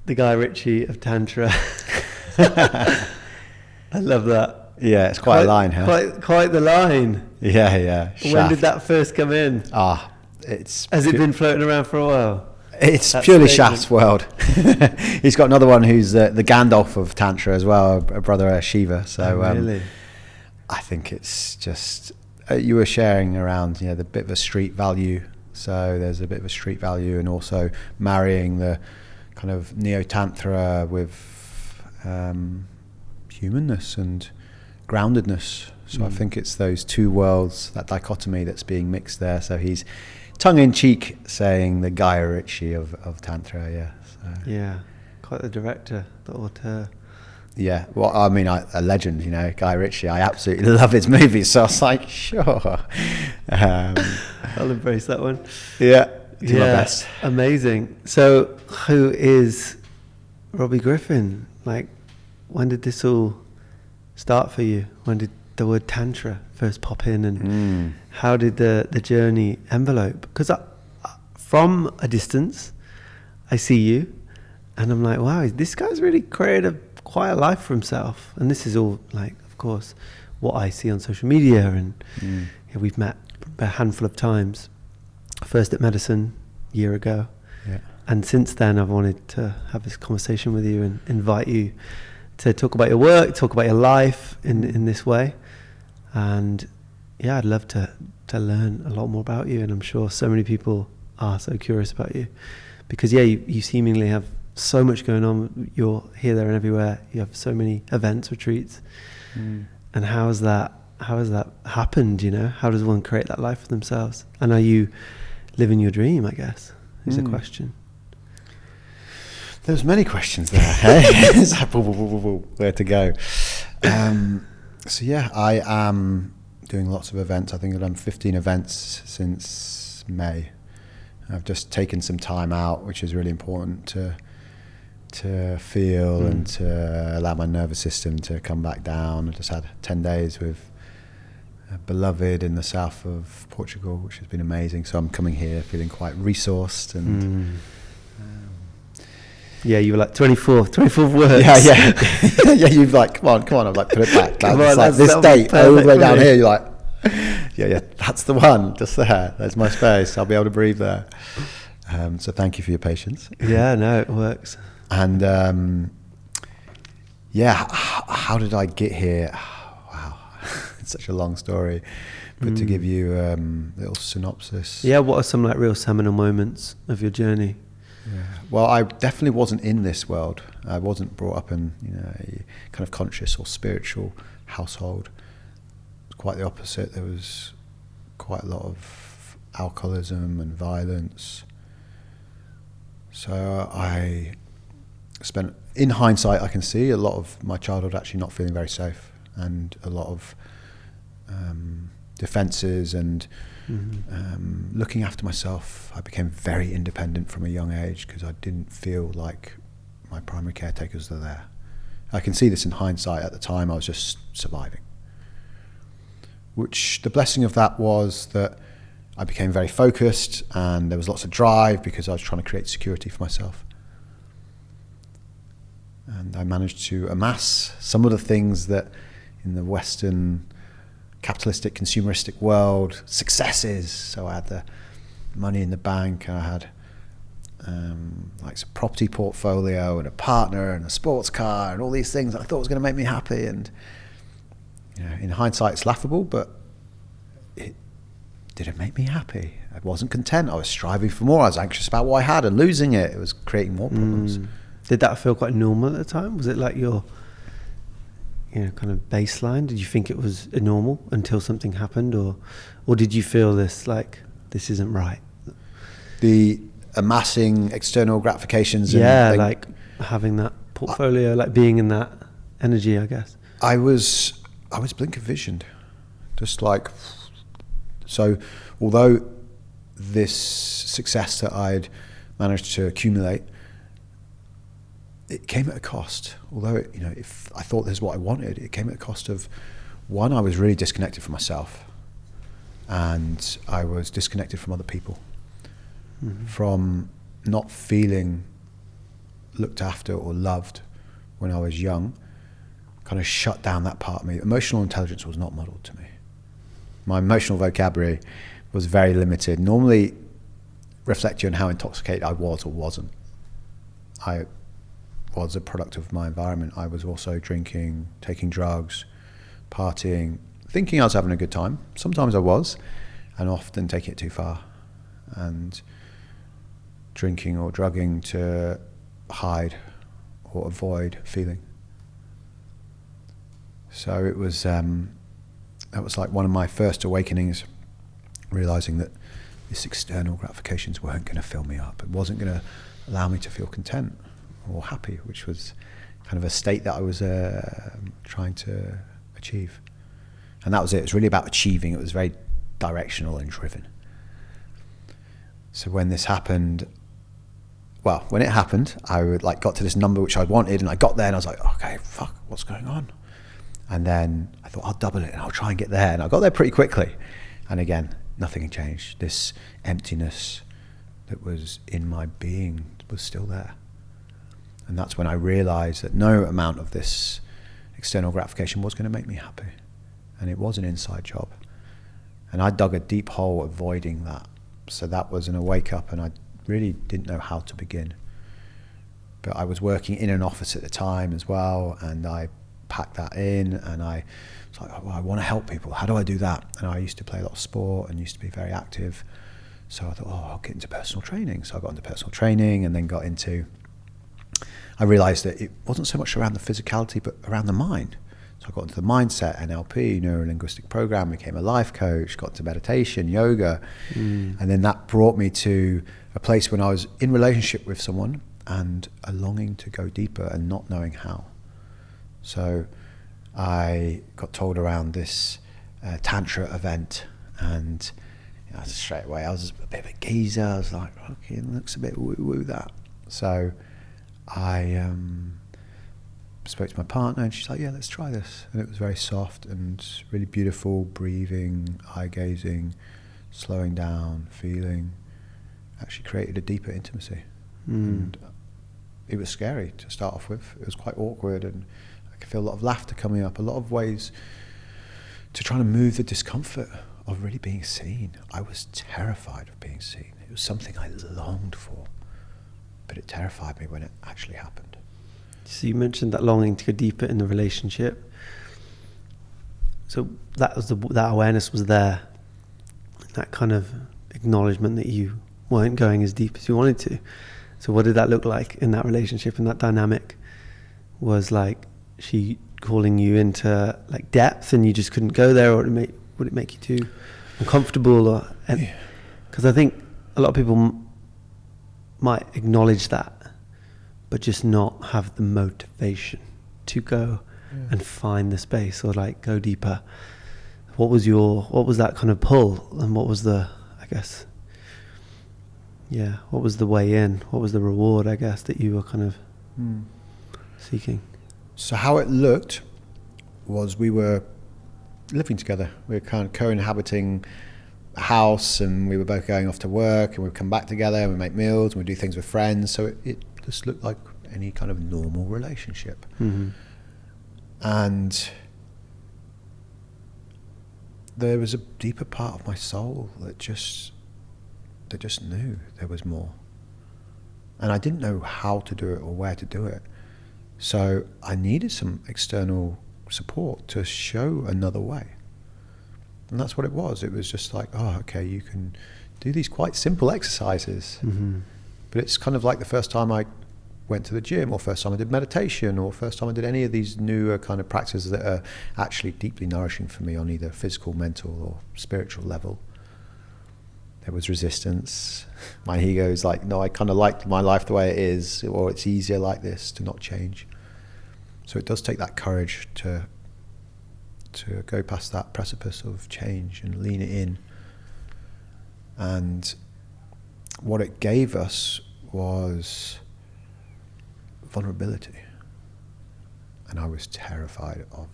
the Guy Ritchie of Tantra. I love that. Yeah, it's quite a line, huh? Quite the line. Yeah. Shaft. When did that first come in? Has it been floating around for a while? It's purely Shaft's world. He's got another one who's the Gandalf of Tantra as well, a brother Shiva. So really? I think it's just you were sharing around, the bit of a street value. So there's a bit of a street value, and also marrying the kind of neo-tantra with humanness and groundedness. So I think it's those two worlds, that dichotomy that's being mixed there. So he's tongue-in-cheek saying the Guy Ritchie of Tantra, yeah. So. Yeah, quite the director, the auteur. Yeah, well, I mean, a legend, Guy Ritchie. I absolutely love his movies, so I was like, sure. I'll embrace that one. Yeah, do my best. Amazing. So, who is Robbie Griffin? Like, when did this all start for you? When did the word Tantra first pop in, and how did the journey envelope? Because from a distance, I see you, and I'm like, wow, this guy's really created quite a life for himself. And this is all, like, of course, what I see on social media, and we've met a handful of times. First at Medicine a year ago, and since then I've wanted to have this conversation with you and invite you to talk about your work, talk about your life in this way. And I'd love to learn a lot more about you, and I'm sure so many people are so curious about you, because you seemingly have so much going on. You're here, there and everywhere. You have so many events, retreats. And how has that happened? How does one create that life for themselves? And are you living your dream, I guess, is the question. There's many questions there. Hey? Where to go? I am doing lots of events. I think I've done 15 events since May. I've just taken some time out, which is really important to feel and to allow my nervous system to come back down. I just had 10 days with a beloved in the south of Portugal, which has been amazing. So I'm coming here feeling quite resourced and you were like 24th words. Yeah, you've like, come on, I've like put it back. This date all the way down here, you're like, yeah, that's the one, just there. There's my space. I'll be able to breathe there. So thank you for your patience. Yeah, no, it works. And how did I get here? Wow, it's such a long story. But to give you a little synopsis. Yeah, what are some like real seminal moments of your journey? Yeah. Well, I definitely wasn't in this world. I wasn't brought up in a kind of conscious or spiritual household. It's quite the opposite. There was quite a lot of alcoholism and violence. So I spent, in hindsight, I can see a lot of my childhood actually not feeling very safe, and a lot of defenses and looking after myself. I became very independent from a young age because I didn't feel like my primary caretakers were there. I can see this in hindsight. At the time I was just surviving, which the blessing of that was that I became very focused, and there was lots of drive because I was trying to create security for myself. And I managed to amass some of the things that in the Western capitalistic, consumeristic world, successes. So I had the money in the bank, and I had like a property portfolio and a partner and a sports car and all these things that I thought was going to make me happy. And in hindsight, it's laughable, but it didn't make me happy. I wasn't content. I was striving for more. I was anxious about what I had and losing it. It was creating more problems. Did that feel quite normal at the time? Was it like your kind of baseline? Did you think it was normal until something happened, or did you feel this isn't right? The amassing external gratifications. Like having that portfolio, like being in that energy, I guess. I was blinker visioned, just like. So, although this success that I'd managed to accumulate, it came at a cost. Although if I thought this is what I wanted, it came at a cost of, one, I was really disconnected from myself, and I was disconnected from other people, from not feeling looked after or loved when I was young kind of shut down that part of me. Emotional intelligence was not modeled to me. My emotional vocabulary was very limited, normally reflecting on how intoxicated I was or wasn't. I was a product of my environment. I was also drinking, taking drugs, partying, thinking I was having a good time. Sometimes I was, and often taking it too far. And drinking or drugging to hide or avoid feeling. So it was, that was like one of my first awakenings, realizing that these external gratifications weren't going to fill me up. It wasn't going to allow me to feel content or happy, which was kind of a state that I was trying to achieve. And that was it. It was really about achieving. It was very directional and driven. So when this happened, well, when it happened, I would like got to this number which I wanted, and I got there and I was like, okay, fuck, what's going on? And then I thought, I'll double it and I'll try and get there. And I got there pretty quickly. And again, nothing had changed. This emptiness that was in my being was still there. And that's when I realized that no amount of this external gratification was going to make me happy. And it was an inside job. And I dug a deep hole avoiding that. So that was an wake up, and I really didn't know how to begin. But I was working in an office at the time as well, and I packed that in, and I was like, oh, well, I want to help people. How do I do that? And I used to play a lot of sport and used to be very active. So I thought, oh, I'll get into personal training. So I got into personal training, and then got into, I realized that it wasn't so much around the physicality, but around the mind. So I got into the mindset, NLP, neuro-linguistic program, became a life coach, got into meditation, yoga. And then that brought me to a place when I was in relationship with someone and a longing to go deeper and not knowing how. So I got told around this Tantra event, and you know, straight away I was a bit of a geezer. I was like, okay, it looks a bit woo-woo that. So I spoke to my partner, and she's like, yeah, let's try this. And it was very soft and really beautiful, breathing, eye gazing, slowing down, feeling. Actually created a deeper intimacy. And it was scary to start off with. It was quite awkward, and I could feel a lot of laughter coming up, a lot of ways to try to move the discomfort of really being seen. I was terrified of being seen. It was something I longed for, but it terrified me when it actually happened. So you mentioned that longing to go deeper in the relationship. So that was that awareness was there, that kind of acknowledgement that you weren't going as deep as you wanted to. So what did that look like in that relationship, and that dynamic? Was like she calling you into like depth and you just couldn't go there, or would it make you too uncomfortable? Or because I think a lot of people might acknowledge that, but just not have the motivation to go and find the space or like go deeper. What was that kind of pull, and what was the, I guess, what was the way in? What was the reward, I guess, that you were kind of seeking? So how it looked was we were living together. We were kind of co-inhabiting a house, and we were both going off to work, and we'd come back together and we'd make meals and we'd do things with friends. So it just looked like any kind of normal relationship. And there was a deeper part of my soul that just knew there was more. And I didn't know how to do it or where to do it. So I needed some external support to show another way. And that's what it was. It was just like, oh, okay, you can do these quite simple exercises. But it's kind of like the first time I went to the gym, or first time I did meditation, or first time I did any of these newer kind of practices that are actually deeply nourishing for me on either physical, mental, or spiritual level. There was resistance. My ego is like, no, I kind of like my life the way it is, or it's easier like this to not change. So it does take that courage to go past that precipice of change and lean it in. And what it gave us was vulnerability. And I was terrified of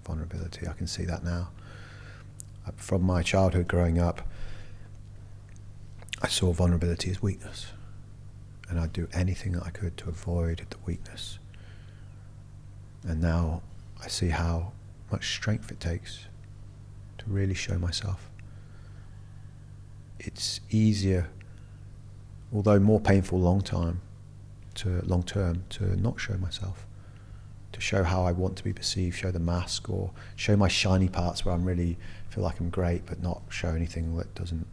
vulnerability. I can see that now. From my childhood growing up, I saw vulnerability as weakness. and I'd do anything that I could to avoid the weakness. And now I see how much strength it takes to really show myself. It's easier, although more painful long term, to not show myself, to show how I want to be perceived, show the mask, or show my shiny parts where I'm really feel like I'm great, but not show anything that doesn't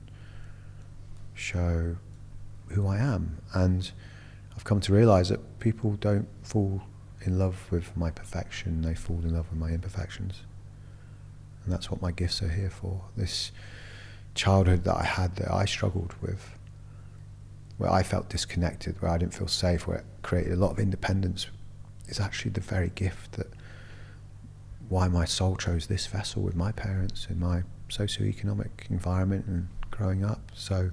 show who I am. And I've come to realize that people don't fall in love with my perfection, they fall in love with my imperfections. And that's what my gifts are here for. This childhood that I had, that I struggled with, where I felt disconnected, where I didn't feel safe, where it created a lot of independence, is actually the very gift that why my soul chose this vessel with my parents in my socioeconomic environment and growing up. So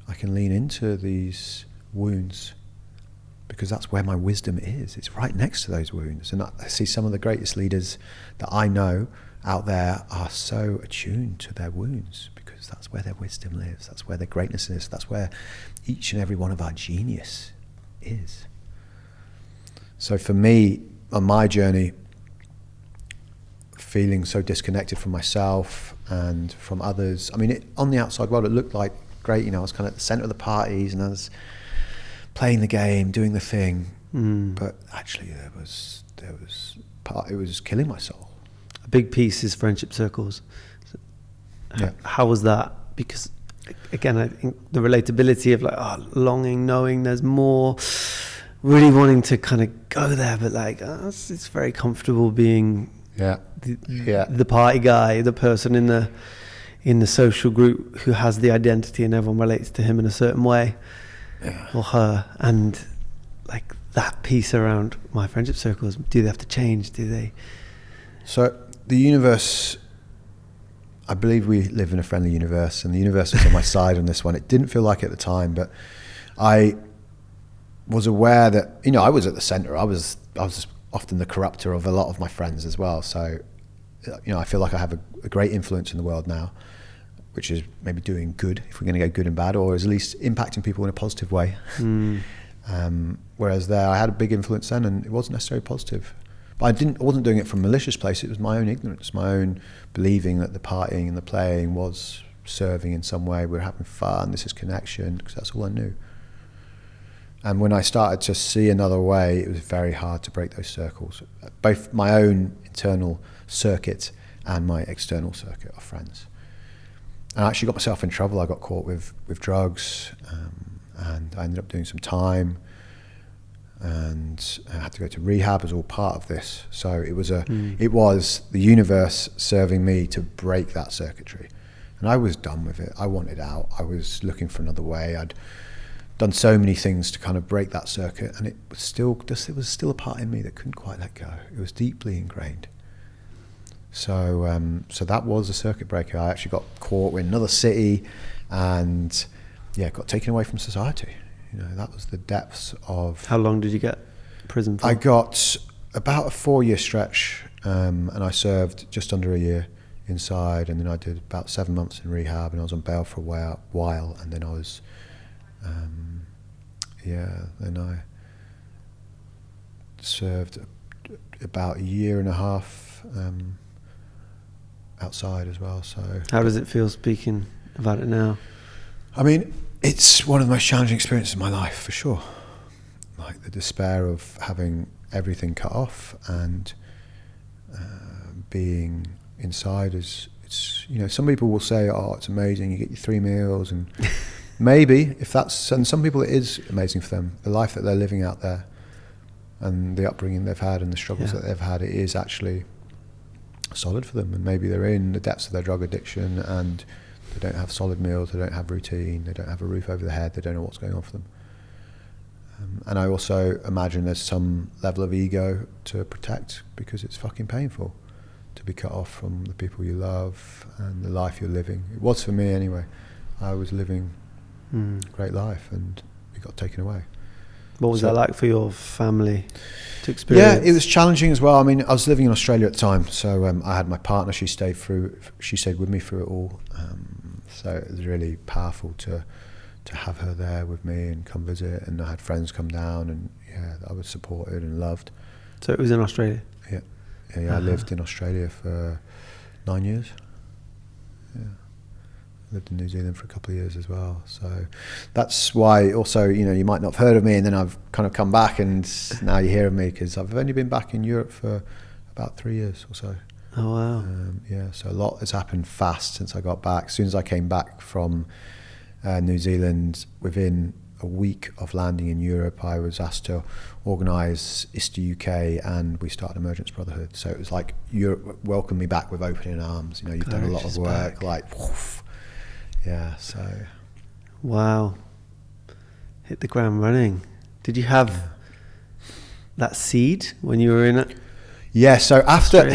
I can lean into these wounds because that's where my wisdom is. It's right next to those wounds. And I see some of the greatest leaders that I know out there are so attuned to their wounds because that's where their wisdom lives. That's where their greatness is. That's where each and every one of our genius is. So for me, on my journey, feeling so disconnected from myself and from others, I mean, on the outside world, it looked like great. You know, I was kind of at the center of the parties and I was playing the game, doing the thing. But actually it was killing my soul. A big piece is friendship circles. Yeah. How was that? Because again, I think the relatability of like, longing, knowing there's more, really wanting to kind of go there, but like, it's very comfortable being the party guy, the person in the social group who has the identity and everyone relates to him in a certain way or her. And like that piece around my friendship circles, do they have to change? Do they? So the universe, I believe we live in a friendly universe, and the universe was on my side on this one. It didn't feel like it at the time, but I was aware that, you know, I was at the center. I was often the corrupter of a lot of my friends as well. So, you know, I feel like I have a great influence in the world now, which is maybe doing good, if we're going to go good and bad, or at least impacting people in a positive way. Whereas there, I had a big influence then, and it wasn't necessarily positive. But I wasn't doing it from a malicious place. It was my own ignorance, my own believing that the partying and the playing was serving in some way. We're having fun, this is connection, because that's all I knew. And when I started to see another way, it was very hard to break those circles, both my own internal circuit and my external circuit of friends. And I actually got myself in trouble. I got caught with drugs, and I ended up doing some time, and I had to go to rehab as all part of this. So it was it was the universe serving me to break that circuitry. And I was done with it. I wanted out. I was looking for another way. I'd done so many things to kind of break that circuit, and it was still a part in me that couldn't quite let go. It was deeply ingrained. So so that was a circuit breaker. I actually got caught in another city, and got taken away from society. You know, that was the depths of. How long did you get prison for? I got about a 4-year stretch, and I served just under a year inside, and then I did about 7 months in rehab, and I was on bail for a while, and then I was. Then I served about a year and a half outside as well. So how does it feel speaking about it now? I mean, it's one of the most challenging experiences of my life, for sure. Like the despair of having everything cut off and being inside it's you know, some people will say, oh, it's amazing, you get your 3 meals, and maybe if that's, and some people it is amazing for them, the life that they're living out there and the upbringing they've had and the struggles that they've had, it is actually solid for them. And maybe they're in the depths of their drug addiction and they don't have solid meals, they don't have routine, they don't have a roof over their head, they don't know what's going on for them. And I also imagine there's some level of ego to protect, because it's fucking painful to be cut off from the people you love and the life you're living. It was for me anyway. I was living a great life and we got taken away. What was that like for your family to experience? Yeah, it was challenging as well. I mean, I was living in Australia at the time, so I had my partner. She stayed with me through it all. So it was really powerful to to have her there with me and come visit, and I had friends come down, and I was supported and loved. So it was in Australia? Yeah. I lived in Australia for 9 years. Yeah. Lived in New Zealand for a couple of years as well. So that's why also, you might not have heard of me, and then I've kind of come back and now you hear of me, because I've only been back in Europe for about 3 years or so. Oh, wow. So a lot has happened fast since I got back. As soon as I came back from New Zealand, within a week of landing in Europe, I was asked to organise Ista UK, and we started Emergence Brotherhood. So it was like Europe welcomed me back with opening arms. You've done a lot of work, woof. Yeah, so. Wow. Hit the ground running. Did you have that seed when you were in it? Yeah, so after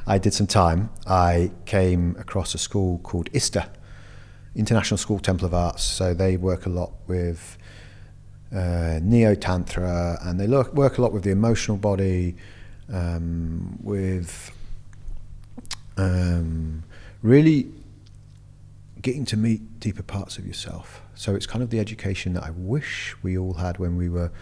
I did some time, I came across a school called Ista, International School Temple of Arts. So they work a lot with Neo-Tantra, and they work a lot with the emotional body, with really getting to meet deeper parts of yourself. So it's kind of the education that I wish we all had when we were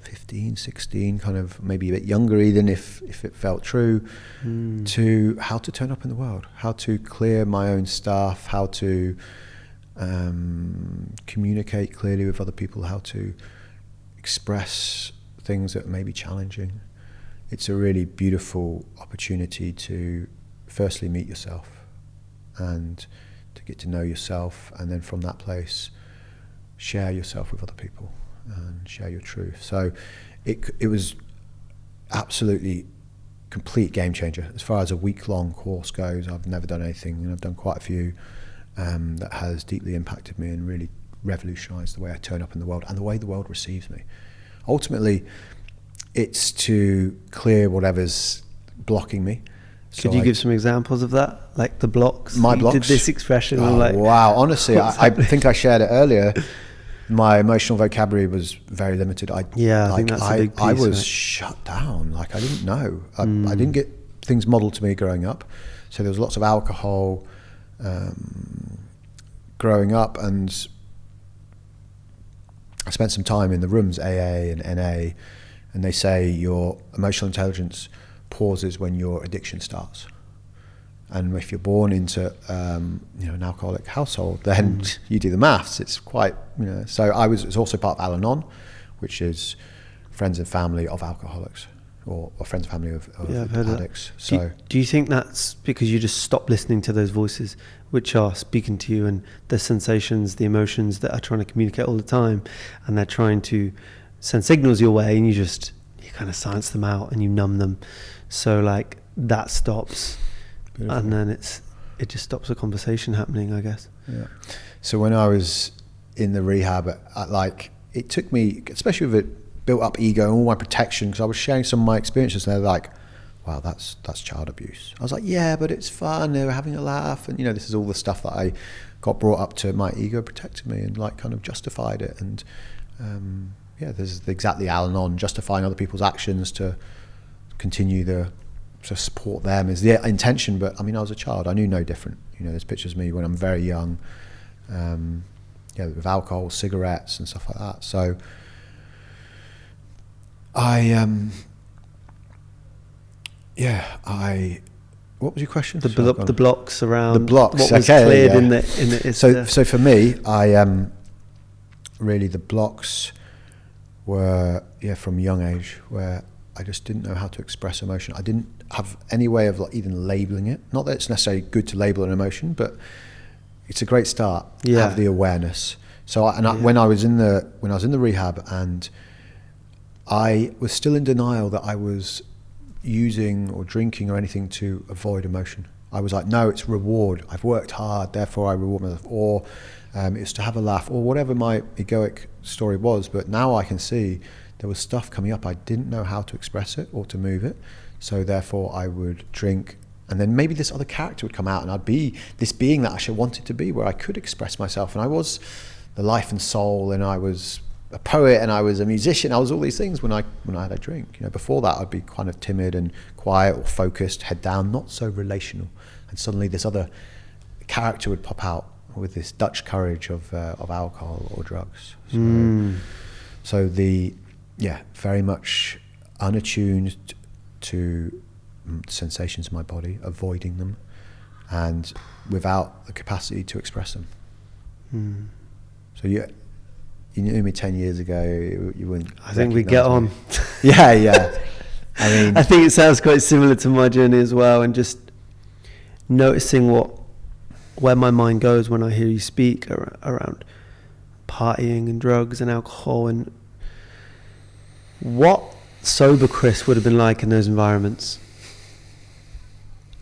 15, 16, kind of maybe a bit younger even, if it felt true, to how to turn up in the world, how to clear my own stuff, how to communicate clearly with other people, how to express things that may be challenging. It's a really beautiful opportunity to firstly meet yourself and to get to know yourself, and then from that place share yourself with other people and share your truth. So it was absolutely complete game changer. As far as a week-long course goes, I've never done anything, and I've done quite a few that has deeply impacted me and really revolutionized the way I turn up in the world and the way the world receives me. Ultimately, it's to clear whatever's blocking me. Could you give some examples of that? Like the blocks? My blocks? Did this expression? Wow, honestly, I think I shared it earlier. My emotional vocabulary was very limited. I think that's a big piece. I was shut down. I didn't know. I didn't get things modeled to me growing up. So there was lots of alcohol growing up, and I spent some time in the rooms, AA and NA, and they say your emotional intelligence pauses when your addiction starts. And if you're born into an alcoholic household, then you do the maths. It's quite, So it's also part of Al-Anon, which is friends and family of alcoholics, or friends and family of addicts. So do you think that's because you just stop listening to those voices which are speaking to you, and the sensations, the emotions that are trying to communicate all the time, and they're trying to send signals your way, and you kind of silence them out and you numb them, so that stops. Beautiful. And then it just stops the conversation happening, I guess. Yeah. So when I was in the rehab, it took me, especially with it built up ego and all my protection, because I was sharing some of my experiences, and they're like, wow, that's child abuse. I was like, yeah, but it's fun, they were having a laugh, and this is all the stuff that I got brought up to. My ego protected me and kind of justified it. And there's exactly Al-Anon, justifying other people's actions to continue to support them is the intention. But I was a child, I knew no different. There's pictures of me when I'm very young, with alcohol, cigarettes and stuff like that. So what was your question? The blocks around the blocks. What was cleared in the So for me, really the blocks were from a young age, where I just didn't know how to express emotion. I didn't have any way of even labeling it. Not that it's necessarily good to label an emotion, but it's a great start. Have the awareness. So when I was in the rehab, and I was still in denial that I was using or drinking or anything to avoid emotion. I was like, no, it's reward. I've worked hard, therefore I reward myself. Or it's to have a laugh, or whatever my egoic story was. But now I can see there was stuff coming up. I didn't know how to express it or to move it. So therefore I would drink, and then maybe this other character would come out, and I'd be this being that I should want it to be, where I could express myself. And I was the life and soul, and I was a poet, and I was a musician. I was all these things when I had a drink. Before that I'd be kind of timid and quiet or focused, head down, not so relational. And suddenly this other character would pop out, with this Dutch courage of alcohol or drugs. So very much unattuned to sensations in my body, avoiding them, and without the capacity to express them. So you knew me 10 years ago, you wouldn't. I think we get on. Yeah. I mean, I think it sounds quite similar to my journey as well, and just noticing where my mind goes when I hear you speak around partying and drugs and alcohol, and what sober Chris would have been like in those environments.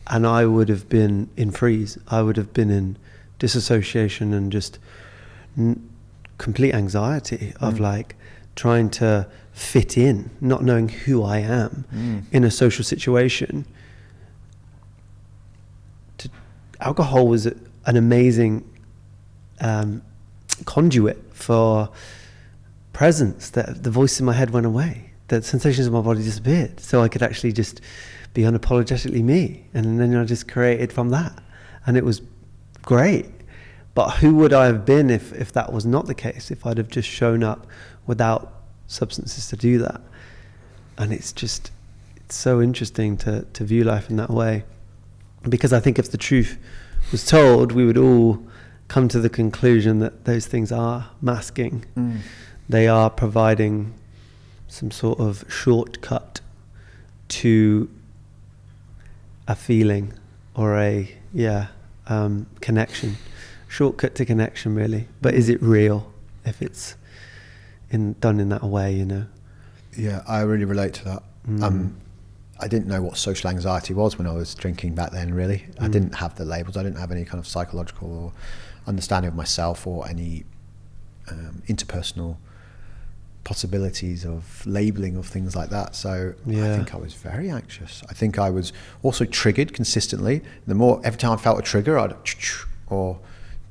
And I would have been in freeze. I would have been in disassociation and just complete anxiety of like trying to fit in, not knowing who I am in a social situation. Alcohol was an amazing conduit for presence. That the voice in my head went away. The sensations in my body disappeared, so I could actually just be unapologetically me, and then I just created from that, and it was great. But who would I have been if that was not the case, if I'd have just shown up without substances to do that? And it's so interesting to view life in that way, because I think if the truth was told, we would all come to the conclusion that those things are masking. They are providing some sort of shortcut to a feeling or a connection. Shortcut to connection, really. But is it real if it's done in that way, you know? Yeah, I really relate to that. I didn't know what social anxiety was when I was drinking back then, really. I didn't have the labels. I didn't have any kind of psychological or understanding of myself or any interpersonal possibilities of labeling of things like that. So I think I was very anxious. I think I was also triggered consistently. Every time I felt a trigger, I'd or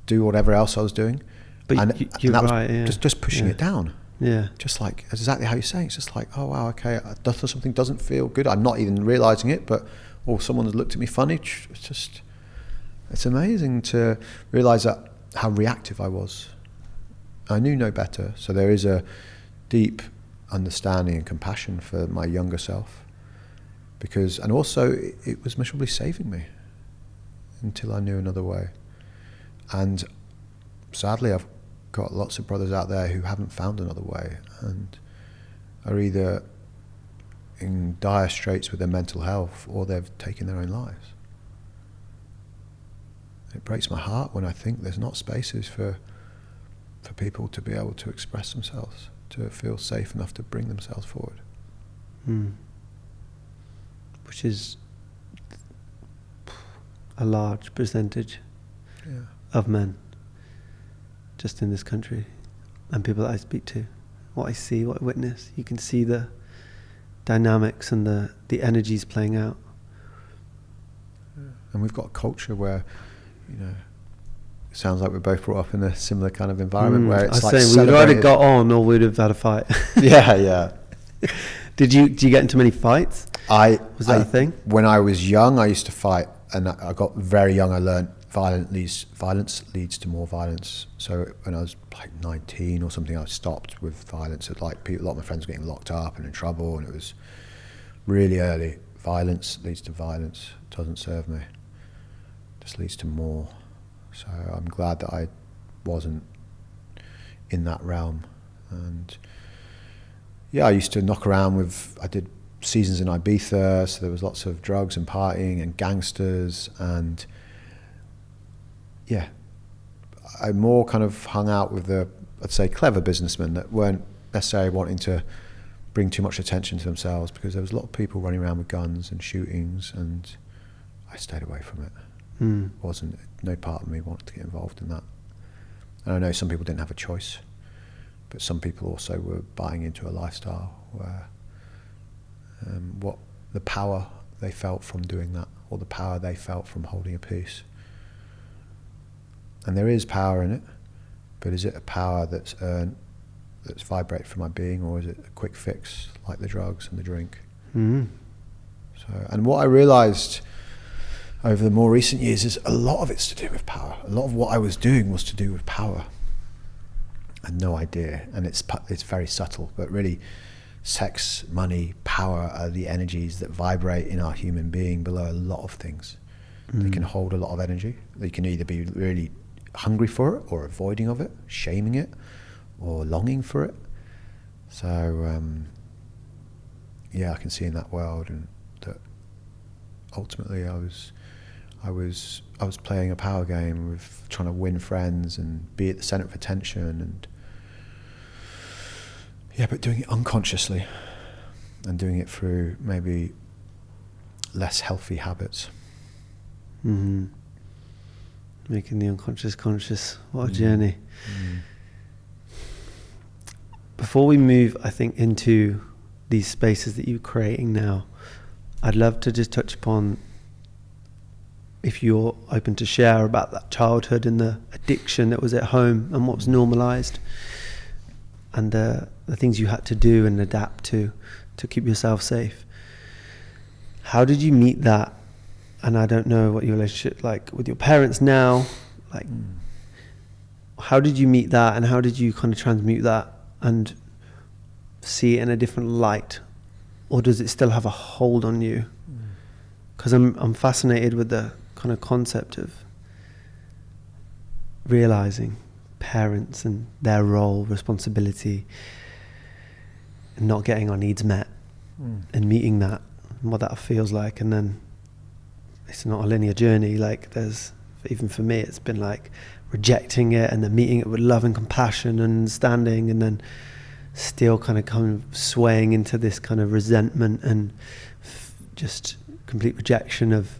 do whatever else I was doing. But and that was just pushing it down. Yeah. Just like exactly how you're saying. It's just like, oh wow, okay, something doesn't feel good. I'm not even realizing it, but someone has looked at me funny. It's amazing to realize that how reactive I was. I knew no better. So there is a deep understanding and compassion for my younger self, and also it was miserably saving me until I knew another way. And sadly, I've got lots of brothers out there who haven't found another way and are either in dire straits with their mental health or they've taken their own lives. It breaks my heart when I think there's not spaces for people to be able to express themselves, to feel safe enough to bring themselves forward. Which is a large percentage of men just in this country, and people that I speak to, what I see, what I witness. You can see the dynamics and the energies playing out. And we've got a culture where, it sounds like we're both brought up in a similar kind of environment where it's like we would either got on or we'd have had a fight. Yeah. Did you get into many fights? Was that a thing? When I was young, I used to fight, and I got very young. I learned violence leads to more violence. So when I was like 19 or something, I stopped with violence. A lot of my friends were getting locked up and in trouble, and it was really early. Violence leads to violence. It doesn't serve me. It just leads to more. So I'm glad that I wasn't in that realm. And I used to knock around I did seasons in Ibiza, so there was lots of drugs and partying and gangsters, and I more kind of hung out with I'd say, clever businessmen that weren't necessarily wanting to bring too much attention to themselves, because there was a lot of people running around with guns and shootings, and I stayed away from it. No part of me wanted to get involved in that. And I know some people didn't have a choice, but some people also were buying into a lifestyle where what the power they felt from doing that, or the power they felt from holding a peace. And there is power in it, but is it a power that's earned, that's vibrated from my being, or is it a quick fix like the drugs and the drink? So, and what I realized over the more recent years is a lot of it's to do with power. A lot of what I was doing was to do with power. I had no idea, and it's very subtle, but really sex, money, power are the energies that vibrate in our human being below a lot of things. They can hold a lot of energy. They can either be really hungry for it, or avoiding of it, shaming it, or longing for it. So yeah, I can see in that world, and that ultimately I was playing a power game with trying to win friends and be at the center of attention, and yeah, but doing it unconsciously and doing it through maybe less healthy habits. Mm-hmm. Making the unconscious conscious. What a journey. Before we move, I think, into these spaces that you're creating now, I'd love to just touch upon, if you're open to share, about that childhood and the addiction that was at home and what was normalized, and the things you had to do and adapt to keep yourself safe. How did you meet that? And I don't know what your relationship like with your parents now, like how did you meet that, and how did you kind of transmute that and see it in a different light, or does it still have a hold on you? Because I'm fascinated with the kind of concept of realizing parents and their role, responsibility, and not getting our needs met, and meeting that and what that feels like. And then it's not a linear journey. Like, there's, even for me, it's been like rejecting it and then meeting it with love and compassion and understanding, and then still kind of swaying into this kind of resentment and just complete rejection of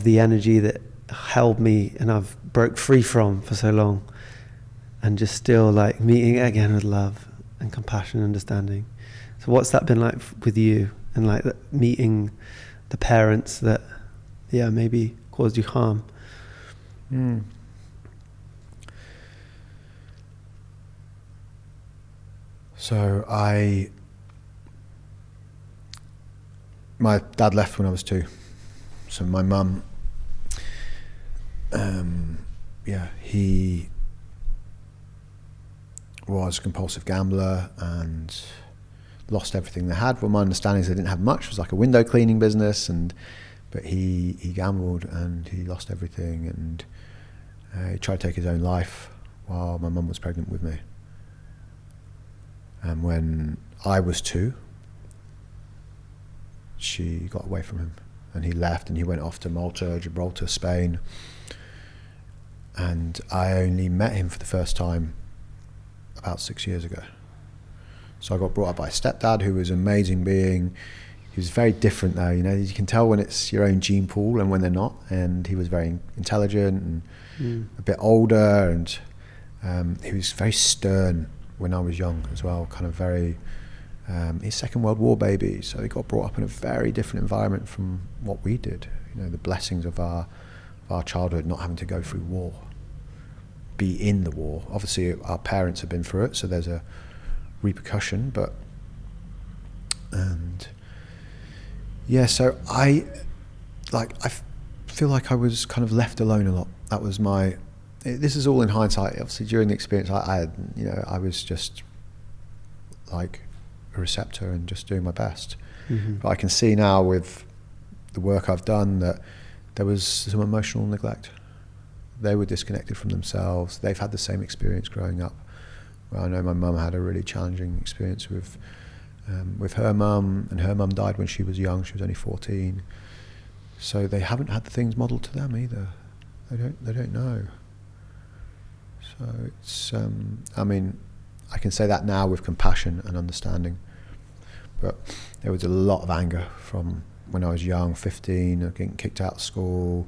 the energy that held me and I've broke free from for so long, and just still like meeting it again with love and compassion and understanding. So what's that been like with you, and like meeting the parents that maybe caused you harm? So my dad left when I was 2. So my mum, he was a compulsive gambler and lost everything they had. Well, my understanding is they didn't have much. It was like a window cleaning business, but he gambled and he lost everything, and he tried to take his own life while my mum was pregnant with me. And when I was 2, she got away from him, and he left, and he went off to Malta, Gibraltar, Spain. And I only met him for the first time about 6 years ago. So I got brought up by a stepdad who was an amazing being. He was very different though, you can tell when it's your own gene pool and when they're not. And he was very intelligent and a bit older, and he was very stern when I was young as well, kind of very, he's Second World War baby, so he got brought up in a very different environment from what we did. The blessings of our childhood, not having to go through war, be in the war. Obviously our parents have been through it, so there's a repercussion, so I feel like I was kind of left alone a lot. That was this is all in hindsight. Obviously during the experience I was just like a receptor and just doing my best. But I can see now with the work I've done that there was some emotional neglect. They were disconnected from themselves. They've had the same experience growing up. Well, I know my mum had a really challenging experience with her mum, and her mum died when she was young. She was only 14. So they haven't had the things modelled to them either. They don't know. So it's I can say that now with compassion and understanding. But there was a lot of anger from when I was young, 15, getting kicked out of school,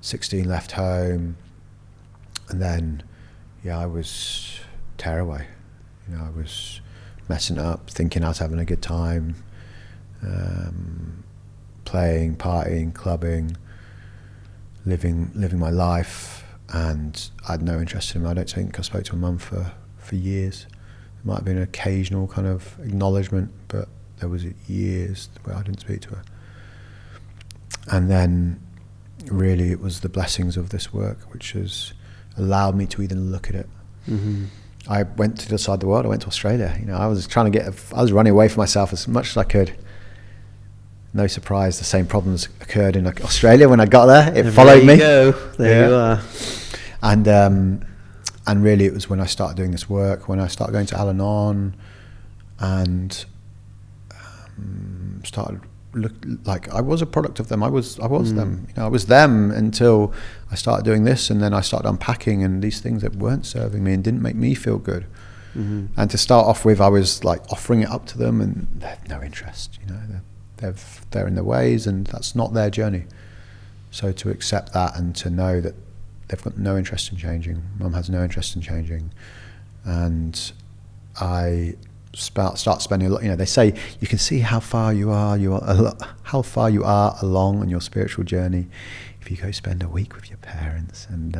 16 left home, and then I was tearaway. I was messing up, thinking I was having a good time, playing, partying, clubbing, living my life, and I had no interest in him. I don't think I spoke to my mum for years. There might have been an occasional kind of acknowledgement, but there was years where I didn't speak to her. And then really it was the blessings of this work which has allowed me to even look at it. I went to the other side of the world. I went to Australia. I was trying to I was running away from myself as much as I could. No surprise, the same problems occurred in Australia when I got there. It followed me. There you are. And really it was when I started doing this work, when I started going to Al-Anon and started like I was a product of them. I was them. I was them until I started doing this, and then I started unpacking and these things that weren't serving me and didn't make me feel good. And to start off with, I was like offering it up to them, and they have no interest. They're in their ways, and that's not their journey. So to accept that and to know that they've got no interest in changing, Mum has no interest in changing, and I start spending a lot. They say you can see how far you are along on your spiritual journey if you go spend a week with your parents. And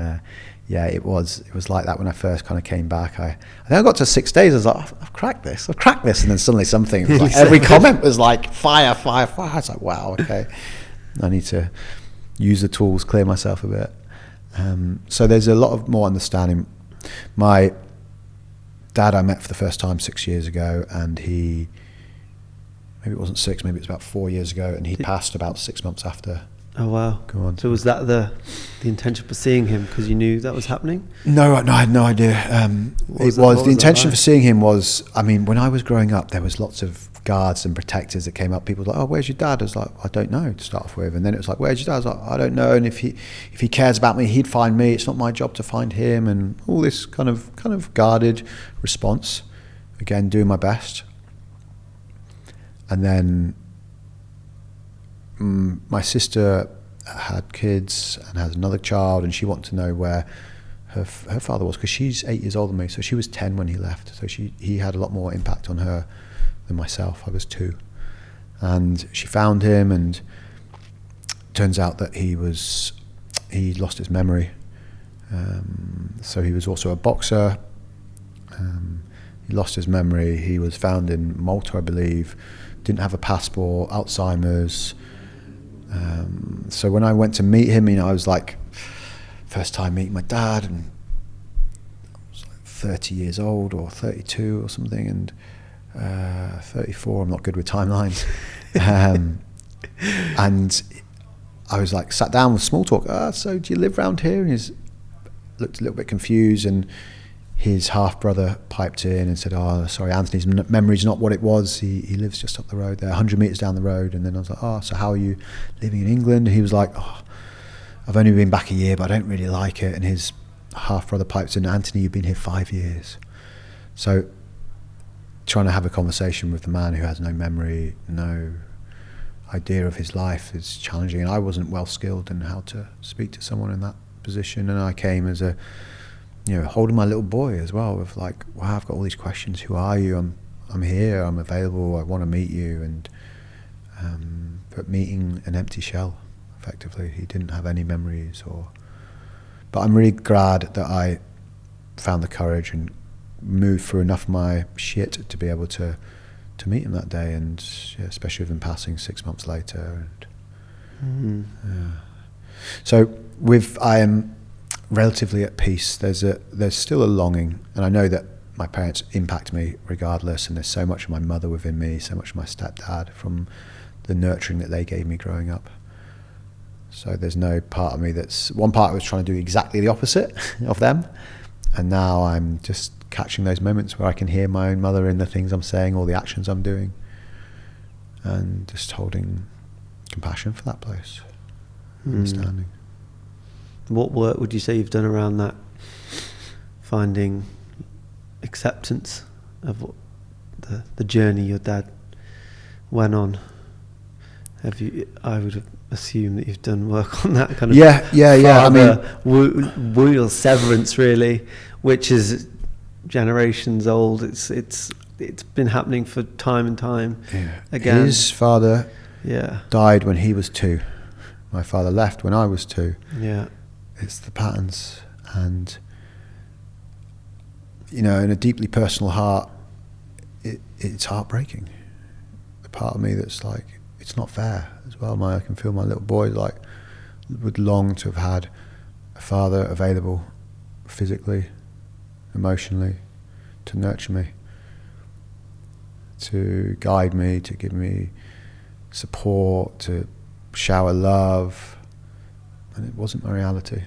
it was like that when I first kind of came back. I think I got to 6 days. I was like, I've cracked this, and then suddenly something. It was like every comment was like fire. I was like, wow, okay, I need to use the tools, clear myself a bit. So there's a lot of more understanding. My dad I met for the first time 6 years ago, and maybe it wasn't 6, maybe it was about 4 years ago, and he passed about 6 months after. Oh wow. Go on. So was that the intention for seeing him because you knew that was happening? No, I had no idea. The intention for seeing him was, when I was growing up, there was lots of guards and protectors that came up. People were like, oh, where's your dad? I was like, I don't know, to start off with. And then it was like, where's your dad? I was like, I don't know. And if he cares about me, he'd find me. It's not my job to find him. And all this kind of guarded response. Again, doing my best. And then my sister had kids and has another child, and she wanted to know where her father was, because she's 8 years older than me. So she was 10 when he left. So he had a lot more impact on her than myself. I was 2, and she found him, and turns out that he lost his memory. So he was also a boxer. He lost his memory. He was found in Malta, I believe. Didn't have a passport. Alzheimer's. So when I went to meet him, I was like, first time meeting my dad, and I was like 30 years old or 32 or something, and 34, I'm not good with timelines. And I was like, sat down with small talk. So do you live around here? And he looked a little bit confused, and his half brother piped in and said, oh, sorry, Anthony's memory's not what it was. He lives just up the road there, 100 meters down the road. And then I was like, oh, so how are you living in England? And he was like, oh, I've only been back a year, but I don't really like it. And his half brother pipes in, Anthony, you've been here 5 years. So trying to have a conversation with the man who has no memory, no idea of his life is challenging. And I wasn't well skilled in how to speak to someone in that position. And I came as holding my little boy as well, with like, wow, I've got all these questions. Who are you? I'm here. I'm available. I want to meet you. And but meeting an empty shell, effectively. He didn't have any memories, but I'm really glad that I found the courage and moved through enough of my shit to be able to meet him that day, and especially with him passing 6 months later. And so I am relatively at peace. There's still a longing, and I know that my parents impact me regardless, and there's so much of my mother within me, so much of my stepdad from the nurturing that they gave me growing up. So there's no part of me one part was trying to do exactly the opposite of them, and now I'm just catching those moments where I can hear my own mother in the things I'm saying or the actions I'm doing, and just holding compassion for that place, understanding. What work would you say you've done around that, finding acceptance of what the journey your dad went on? I would assume that you've done work on that kind of wheel severance, really, which is generations old. It's been happening for time and time again. His father died when he was 2. My father left when I was 2. It's the patterns, and in a deeply personal heart, it's heartbreaking. The part of me that's like, it's not fair as well. I can feel my little boy like would long to have had a father available physically, emotionally, to nurture me, to guide me, to give me support, to shower love, and it wasn't my reality.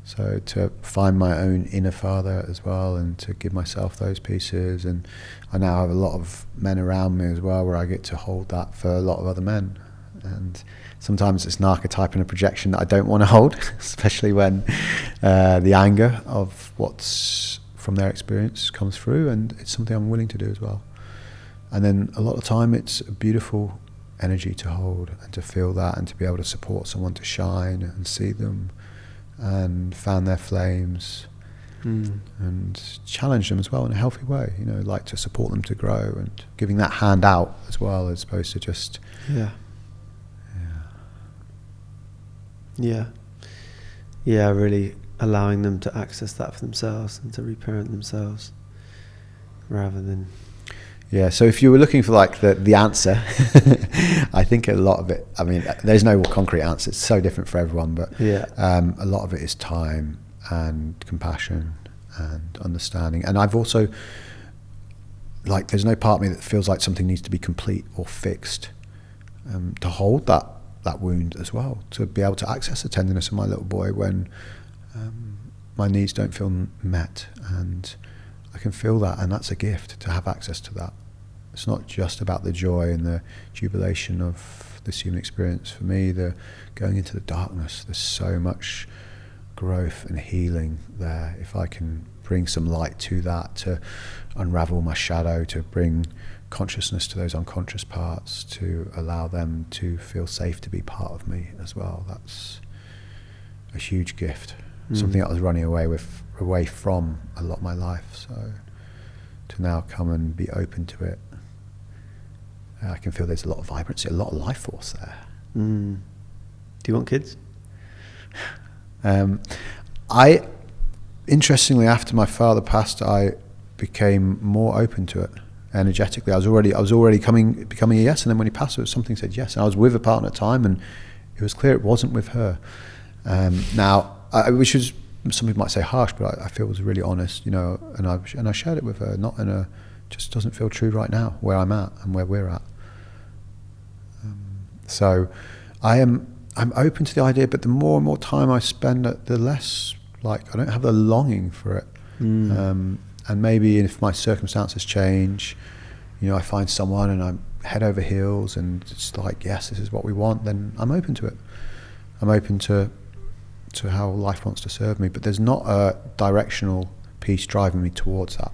So to find my own inner father as well, and to give myself those pieces, and I now have a lot of men around me as well where I get to hold that for a lot of other men. And sometimes it's an archetype and a projection that I don't want to hold, especially when the anger of what's from their experience comes through, and it's something I'm willing to do as well. And then a lot of the time it's a beautiful energy to hold and to feel that, and to be able to support someone to shine and see them and fan their flames and challenge them as well in a healthy way, you know, like to support them to grow, and giving that hand out as well, as opposed to just really allowing them to access that for themselves and to reparent themselves rather than so if you were looking for like the answer, I think a lot of it, I mean, there's no concrete answer, it's so different for everyone, but a lot of it is time and compassion and understanding. And I've also, like, there's no part of me that feels like something needs to be complete or fixed, to hold that wound as well, to be able to access the tenderness of my little boy when my needs don't feel met, and I can feel that, and that's a gift to have access to that. It's not just about the joy and the jubilation of this human experience. For me, the going into the darkness, there's so much growth and healing there. If I can bring some light to that, to unravel my shadow, to bring consciousness to those unconscious parts, to allow them to feel safe to be part of me as well, that's a huge gift. Something I was running away from a lot of my life. So to now come and be open to it, I can feel there's a lot of vibrancy, a lot of life force there. Do you want kids? I, interestingly, after my father passed, I became more open to it energetically. I was already becoming a yes, and then when he passed, something said yes. And I was with a partner at the time, and it was clear it wasn't with her. Which is, some people might say harsh, but I feel was really honest, you know, and I shared it with her, not in a, just doesn't feel true right now, where I'm at and where we're at. So I'm open to the idea, but the more and more time I spend, the less, like, I don't have the longing for it. And maybe if my circumstances change, you know, I find someone and I'm head over heels and it's like, yes, this is what we want, then I'm open to it. I'm open to how life wants to serve me, but there's not a directional piece driving me towards that,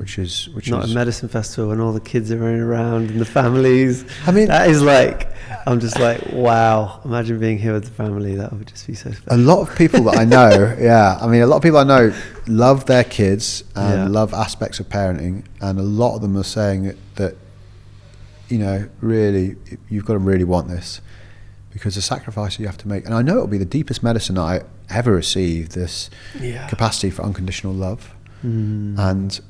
which is not a medicine festival and all the kids are running around and the families. I mean, that is like, I'm just like, wow, imagine being here with the family. That would just be so special. A lot of people that I know, a lot of people I know love their kids and love aspects of parenting, and a lot of them are saying that, you know, really, you've got to really want this, because the sacrifice you have to make, and I know it'll be the deepest medicine I ever received, this capacity for unconditional love. And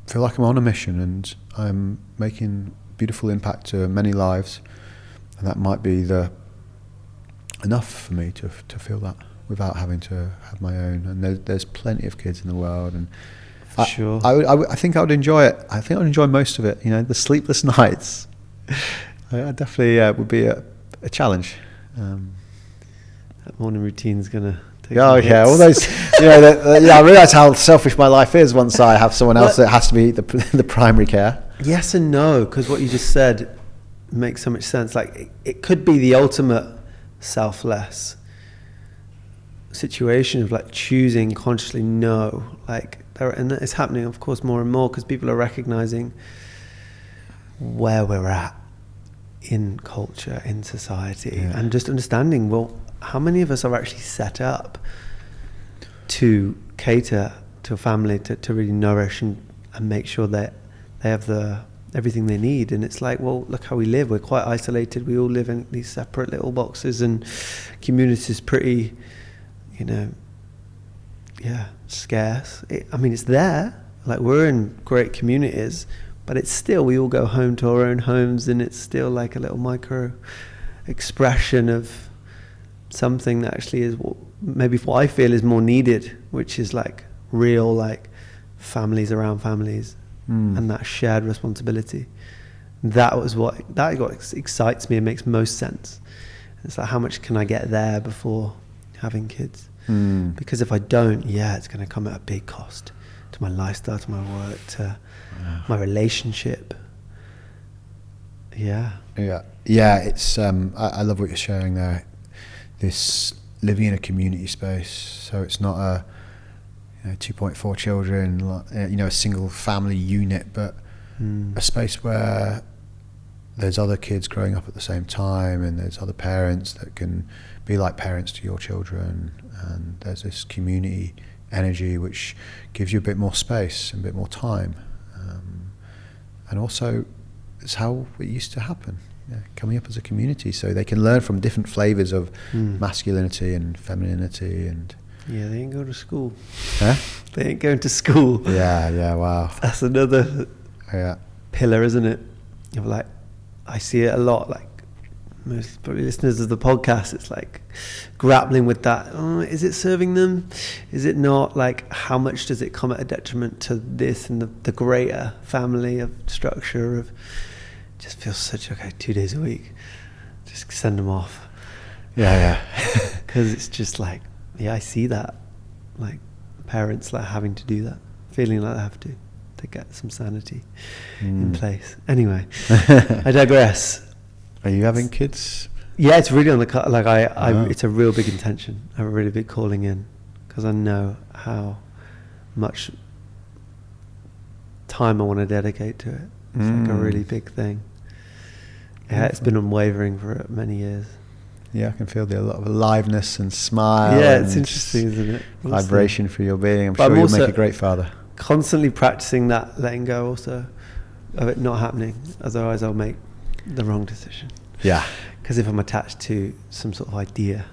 feel like I'm on a mission, and I'm making beautiful impact to many lives, and that might be enough for me to feel that without having to have my own. And there's plenty of kids in the world, and sure, I think I would enjoy it. I think I would enjoy most of it. You know, the sleepless nights. I definitely would be a challenge. That morning routine's gonna take all those. You know, I realise how selfish my life is once I have someone else that has to be the primary care. Yes and no, because what you just said makes so much sense. Like it could be the ultimate selfless situation of like choosing consciously no, like and it's happening, of course, more and more because people are recognizing where we're at in culture, in society, and just understanding, well, how many of us are actually set up to cater to a family, to really nourish and make sure that they have everything they need. And it's like, well, look how we live. We're quite isolated. We all live in these separate little boxes, and community is pretty, you know, scarce. It's there. Like, we're in great communities, but it's still, we all go home to our own homes, and it's still like a little micro expression of something that actually is maybe what I feel is more needed, which is like real, like families around families, and that shared responsibility. That excites me and makes most sense. It's like, how much can I get there before having kids? Because if I don't, it's going to come at a big cost to my lifestyle, to my work, to my relationship. It's I love what you're sharing there. This living in a community space, so it's not a 2.4 children, a single family unit, but a space where there's other kids growing up at the same time, and there's other parents that can be like parents to your children, and there's this community energy which gives you a bit more space and a bit more time, and also it's how it used to happen, coming up as a community, so they can learn from different flavors of masculinity and femininity. And they ain't going to school. Huh? They ain't going to school. Wow, that's another pillar, isn't it? Of like, I see it a lot, like most probably listeners of the podcast, it's like grappling with that. Is it serving them? Is it not? Like, how much does it come at a detriment to this and the greater family of structure of just feels such 2 days a week, just send them off. Because it's just like, I see that, like parents like having to do that, feeling like they have to get some sanity in place. Anyway, I digress. Are you having kids? Yeah, it's really on the cut. Like it's a real big intention, a really big calling in, because I know how much time I want to dedicate to it. It's like a really big thing. It's been unwavering for many years. I can feel a lot of aliveness and smile. It's interesting, isn't it? Vibration for your being. I'm sure you'll make a great father. Constantly practicing that letting go also of it not happening, otherwise I'll make the wrong decision. Because if I'm attached to some sort of idea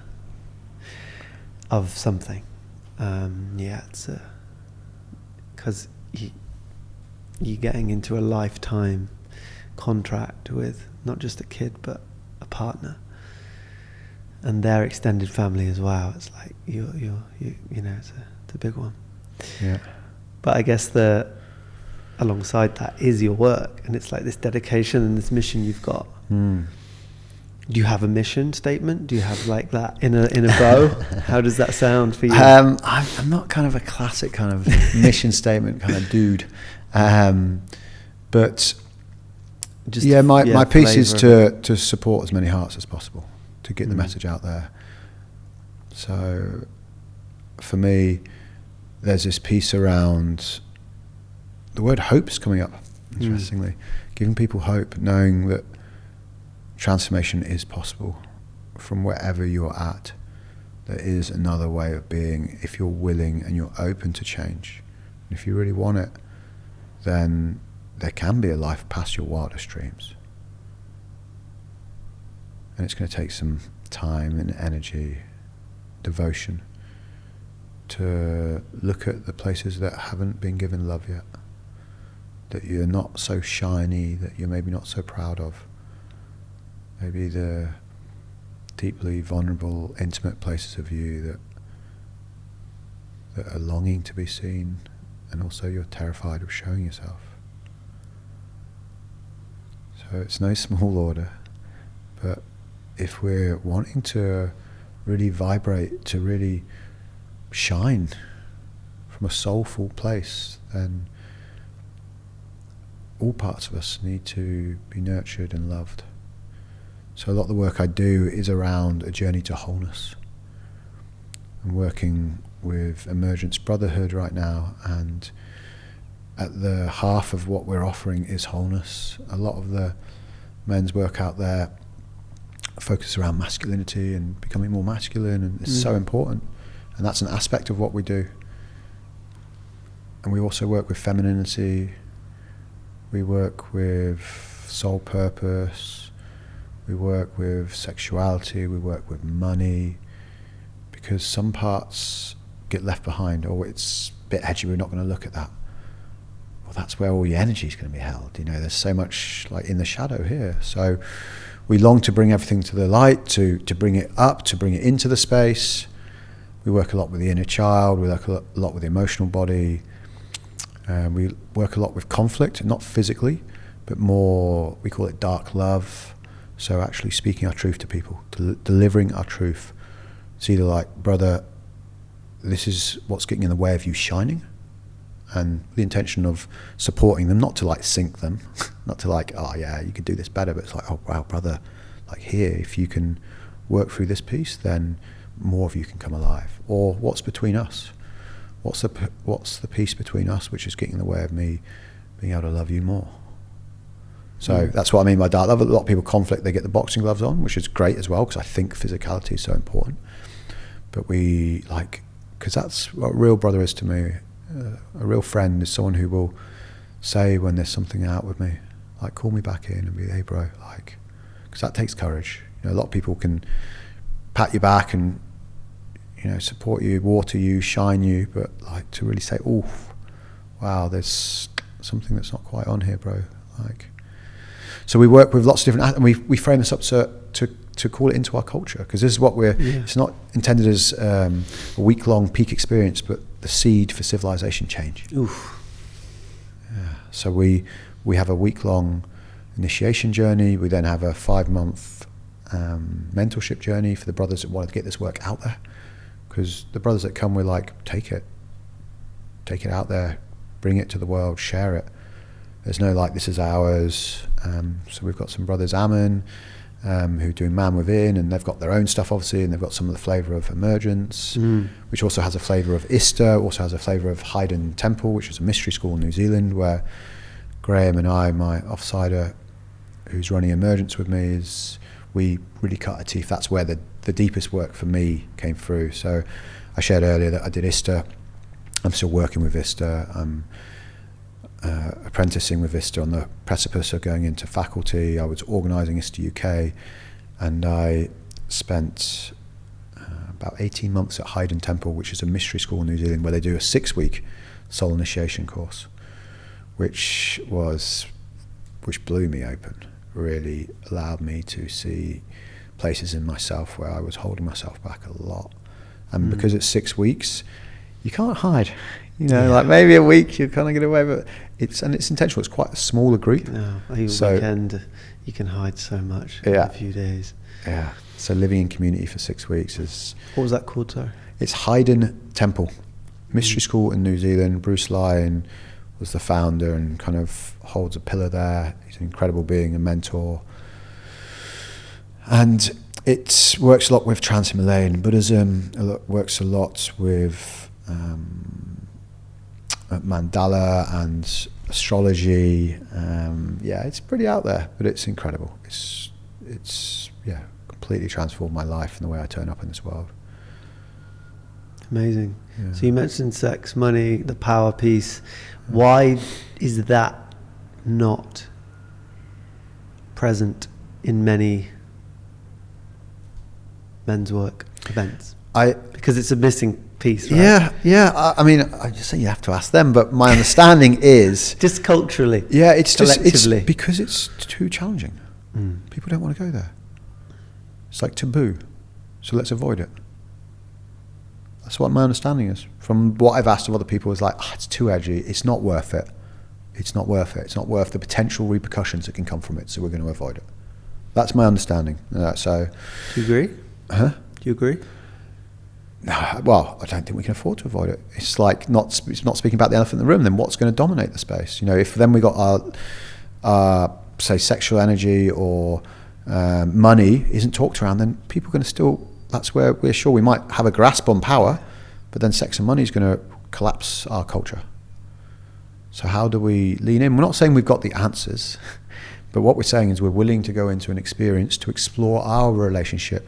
of something, it's because you're getting into a lifetime contract with not just a kid but a partner and their extended family as well. It's like you it's a big one. But I guess alongside that is your work, and it's like this dedication and this mission you've got. Do you have a mission statement? Do you have like that in a bow? How does that sound for you? I'm not kind of a classic kind of mission statement kind of dude, but just my piece is to support as many hearts as possible, to get the message out there. So for me, there's this piece around the word hope's coming up, interestingly. Giving people hope, knowing that transformation is possible from wherever you're at. There is another way of being if you're willing and you're open to change. And if you really want it, then there can be a life past your wildest dreams. And it's going to take some time and energy, devotion, to look at the places that haven't been given love yet, that you're not so shiny, that you're maybe not so proud of. Maybe the deeply vulnerable, intimate places of you that are longing to be seen, and also you're terrified of showing yourself. So it's no small order, but if we're wanting to really vibrate, to really shine from a soulful place, then all parts of us need to be nurtured and loved. So a lot of the work I do is around a journey to wholeness. I'm working with Emergence Brotherhood right now, and at the heart of what we're offering is wholeness. A lot of the men's work out there focus around masculinity and becoming more masculine, and it's so important, and that's an aspect of what we do. And we also work with femininity, we work with soul purpose, we work with sexuality, we work with money, because some parts get left behind, or it's a bit edgy, we're not going to look at that. well, that's where all your energy is going to be held. You know, there's so much like in the shadow here. So we long to bring everything to the light, to bring it up, to bring it into the space. We work a lot with the inner child. We work a lot with the emotional body. We work a lot with conflict, not physically, but more, we call it dark love. So actually speaking our truth to people, delivering our truth. It's either like, brother, this is what's getting in the way of you shining, and the intention of supporting them, not to like sink them, not to like, oh yeah, you could do this better, but it's like, oh wow, brother, like here, if you can work through this piece, then more of you can come alive. Or what's between us? What's the piece between us which is getting in the way of me being able to love you more? So that's what I mean by dark love. A lot of people conflict, they get the boxing gloves on, which is great as well, because I think physicality is so important. But we like, because that's what a real brother is to me. A real friend is someone who will say when there's something out with me, like call me back in and be, hey bro, like, because that takes courage. You know, a lot of people can pat you back and, you know, support you, water you, shine you, but like to really say, oh, wow, there's something that's not quite on here, bro. Like, so we work with lots of different, and we frame this up to call it into our culture, because this is what it's not intended as a week-long peak experience, but the seed for civilization change. Oof. Yeah. So we have a week-long initiation journey. We then have a 5-month mentorship journey for the brothers that want to get this work out there, because the brothers that come, we're like, take it out there, bring it to the world, share it. There's no like, this is ours. So we've got some brothers, Ammon, who do Man Within, and they've got their own stuff obviously, and they've got some of the flavour of Emergence, which also has a flavour of Ista, also has a flavour of Haydn Temple, which is a mystery school in New Zealand, where Graham and I, my offsider who's running Emergence with me, we really cut our teeth. That's where the deepest work for me came through. So I shared earlier that I did Ista. I'm still working with Ista. I'm apprenticing with Ista on the precipice of going into faculty. I was organising Ista UK, and I spent about 18 months at Haydn Temple, which is a mystery school in New Zealand, where they do a 6-week soul initiation course, which blew me open, really allowed me to see places in myself where I was holding myself back a lot. And because it's 6 weeks, you can't hide. You know, like maybe a week you kind of get away, but it's intentional. It's quite a smaller group. No, a weekend you can hide so much in a few days. Yeah. So living in community for 6 weeks is. What was that called, sorry? It's Haydn Temple, mystery school in New Zealand. Bruce Lyon was the founder and kind of holds a pillar there. He's an incredible being, a mentor, and it works a lot with trans-Himalayan Buddhism. It works a lot with mandala and astrology. It's pretty out there, but it's incredible. It's completely transformed my life and the way I turn up in this world. Amazing. So you mentioned sex, money, the power piece. Why is that not present in many men's work events? Because it's a missing piece, right? I mean, I just say you have to ask them, but my understanding is just culturally. Yeah, it's because it's too challenging. People don't want to go there. It's like taboo, so let's avoid it. That's what my understanding is. From what I've asked of other people, is like, it's too edgy. It's not worth it. It's not worth it. It's not worth the potential repercussions that can come from it. So we're going to avoid it. That's my understanding. So, do you agree? Huh? Do you agree? No. Well, I don't think we can afford to avoid it. It's like not speaking about the elephant in the room. Then what's going to dominate the space? You know, if then we got our say sexual energy or money isn't talked around, then people are going to still. That's where we're sure we might have a grasp on power, but then sex and money is going to collapse our culture. So how do we lean in? We're not saying we've got the answers, but what we're saying is we're willing to go into an experience to explore our relationship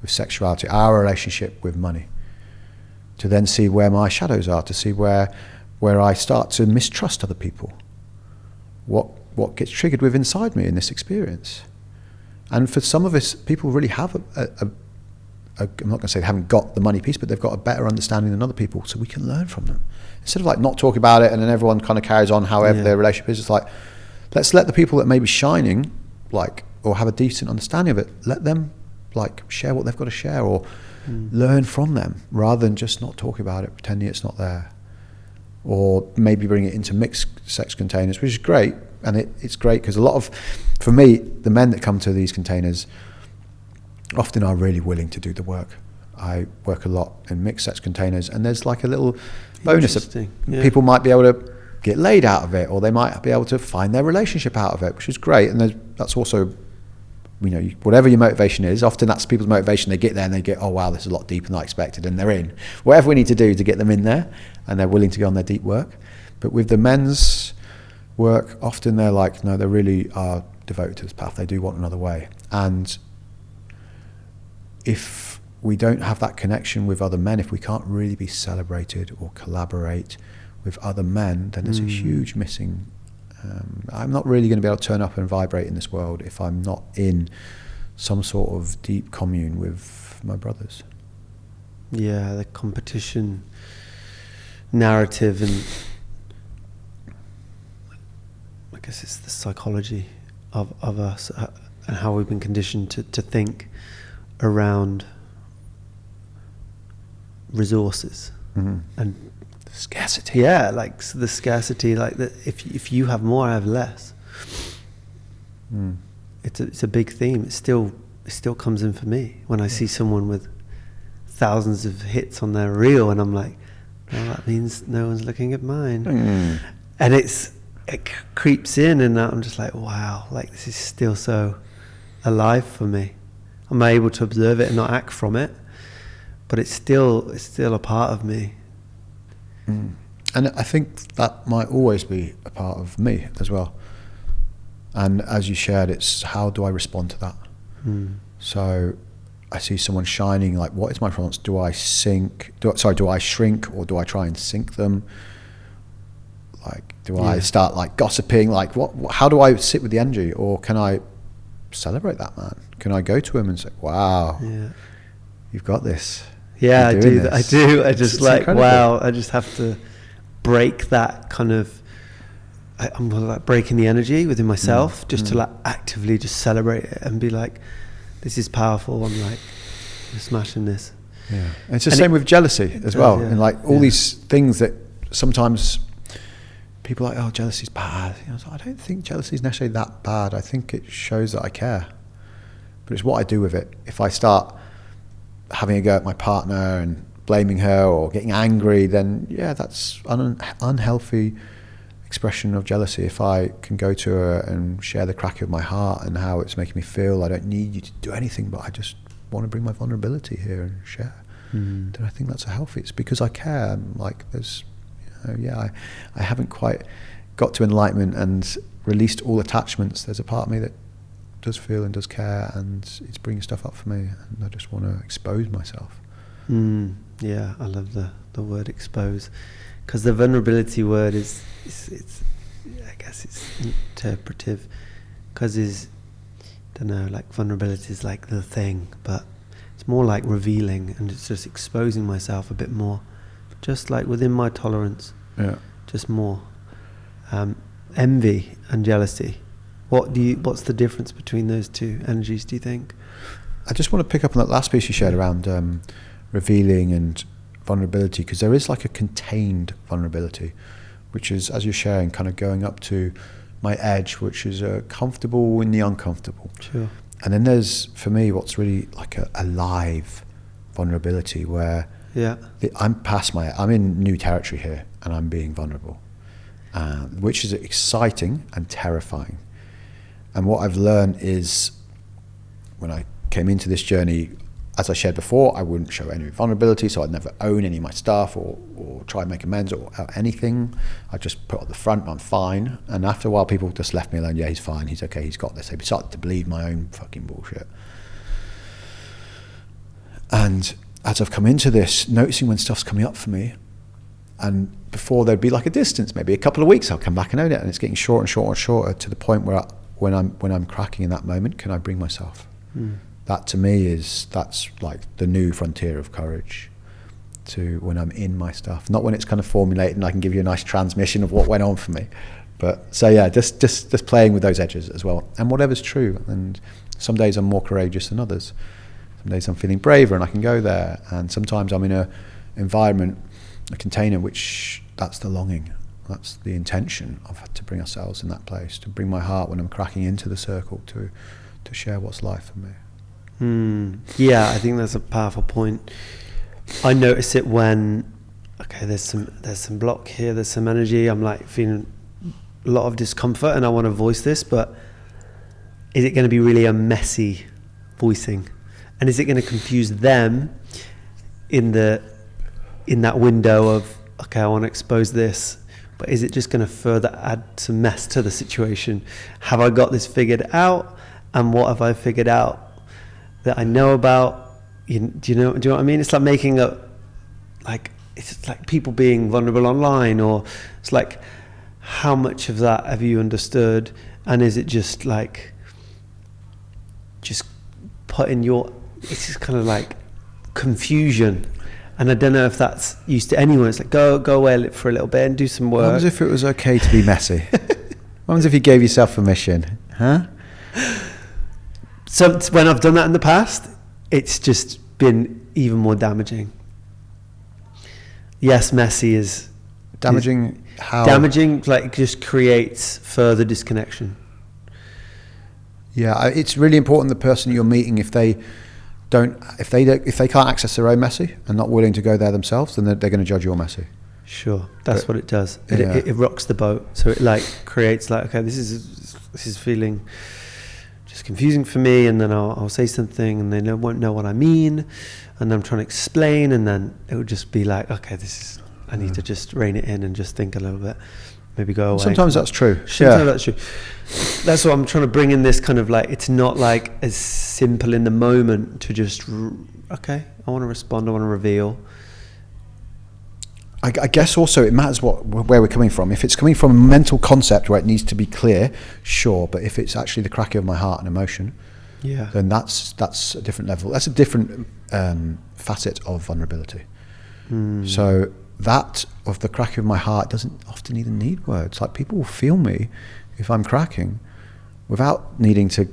with sexuality, our relationship with money, to then see where my shadows are, to see where I start to mistrust other people, what gets triggered with inside me in this experience. And for some of us, people really have a I'm not going to say they haven't got the money piece, but they've got a better understanding than other people, so we can learn from them. Instead of like not talking about it and then everyone kind of carries on however their relationship is, it's like, let's let the people that may be shining, like, or have a decent understanding of it, let them like share what they've got to share, or learn from them, rather than just not talking about it, pretending it's not there. Or maybe bring it into mixed sex containers, which is great. And it's great because a lot of, for me, the men that come to these containers often are really willing to do the work. I work a lot in mixed sex containers, and there's like a little bonus that people might be able to get laid out of it, or they might be able to find their relationship out of it, which is great. And that's also, you know, whatever your motivation is, often that's people's motivation. They get there and they get, oh wow, this is a lot deeper than I expected, and they're in. Whatever we need to do to get them in there, and they're willing to go on their deep work. But with the men's work, often they're like, no, they really are devoted to this path. They do want another way. And if we don't have that connection with other men, if we can't really be celebrated or collaborate with other men, then there's a huge missing. I'm not really going to be able to turn up and vibrate in this world if I'm not in some sort of deep commune with my brothers. Yeah, the competition narrative, and I guess it's the psychology of us and how we've been conditioned to think around resources and scarcity. Yeah, like the scarcity, like that. If you have more, I have less. It's a big theme. It still comes in for me when I see someone with thousands of hits on their reel, and I'm like, well, that means no one's looking at mine. And it creeps in, and I'm just like, wow, like this is still so alive for me. I'm able to observe it and not act from it, but it's still a part of me. And I think that might always be a part of me as well. And as you shared, it's how do I respond to that? So I see someone shining, like, what is my response? Do I shrink, or do I try and sink them? Like, do I start like gossiping? Like, how do I sit with the energy? Or can I celebrate that man? Can I go to him and say, wow, you've got this? Yeah, I do. I just like, incredible. Wow, I just have to break that kind of, I'm like breaking the energy within myself, just to like actively just celebrate it and be like, this is powerful. I'm like, I'm smashing this. Yeah. And it's the same with jealousy as well. And like all these things that sometimes people are like, oh, jealousy is bad. You know, so I don't think jealousy is necessarily that bad. I think it shows that I care. But it's what I do with it. If I start having a go at my partner and blaming her or getting angry, then that's an unhealthy expression of jealousy. If I can go to her and share the crack of my heart and how it's making me feel, I don't need you to do anything, but I just want to bring my vulnerability here and share, then I think that's a healthy. It's because I care. And like there's, I haven't quite got to enlightenment and released all attachments. There's a part of me that does feel and does care, and it's bringing stuff up for me, and I just want to expose myself. Yeah, I love the word expose, because the vulnerability word is I guess it's interpretive, because don't know, like vulnerability is like the thing, but it's more like revealing, and it's just exposing myself a bit more, just like within my tolerance, just more. Envy and jealousy, what's the difference between those two energies, do you think? I just want to pick up on that last piece you shared around revealing and vulnerability, because there is like a contained vulnerability, which is, as you're sharing, kind of going up to my edge, which is comfortable in the uncomfortable. Sure. And then there's, for me, what's really like a live vulnerability, where I'm in new territory here, and I'm being vulnerable, which is exciting and terrifying. And what I've learned is, when I came into this journey, as I shared before, I wouldn't show any vulnerability, so I'd never own any of my stuff or try and make amends or anything. I just put up the front, I'm fine. And after a while, people just left me alone. Yeah, he's fine, he's okay, he's got this. They started to believe my own fucking bullshit. And as I've come into this, noticing when stuff's coming up for me, and before there'd be like a distance, maybe a couple of weeks, I'll come back and own it, and it's getting shorter and shorter and shorter, to the point where when I'm cracking in that moment, can I bring myself? that to me that's like the new frontier of courage, to when I'm in my stuff, not when it's kind of formulated and I can give you a nice transmission of what went on for me. But so yeah, just playing with those edges as well, and whatever's true. And some days I'm more courageous than others. Some days I'm feeling braver and I can go there, and sometimes I'm in a environment, a container, which that's the longing, that's the intention of to bring ourselves in that place, to bring my heart when I'm cracking into the circle, to share what's life for me. Yeah, I think that's a powerful point. I notice it when, okay, there's some block here, there's some energy, I'm like feeling a lot of discomfort and I want to voice this, but is it going to be really a messy voicing? And is it going to confuse them in that window of, okay, I want to expose this, but is it just going to further add some mess to the situation? Have I got this figured out? And what have I figured out that I know about? Do you know what I mean? It's like making it's like people being vulnerable online, or it's like, how much of that have you understood? And is it just like, just putting it's just kind of like confusion. And I don't know if that's used to anyone. It's like, go away for a little bit and do some work. What was if it was okay to be messy? What was if you gave yourself permission? Huh? So when I've done that in the past, it's just been even more damaging. Yes, messy is damaging. How damaging? Like, it just creates further disconnection. Yeah, it's really important the person you're meeting, if they can't access their own messy and not willing to go there themselves, then they're going to judge your messy. Sure, that's what it does. It rocks the boat. So it like creates like, okay, this is feeling just confusing for me, and then I'll say something and they won't know what I mean, and I'm trying to explain, and then it would just be like, okay, I need to just rein it in and just think a little bit, maybe go away. Sometimes that's true. Sometimes that's true. That's what I'm trying to bring in, this kind of like, it's not like as simple in the moment to just, okay, I want to respond, I want to reveal. I guess also it matters where we're coming from. If it's coming from a mental concept where it needs to be clear, sure. But if it's actually the cracking of my heart and emotion, then that's a different level. That's a different facet of vulnerability. So that of the cracking of my heart doesn't often even need words. Like, people will feel me if I'm cracking without needing to.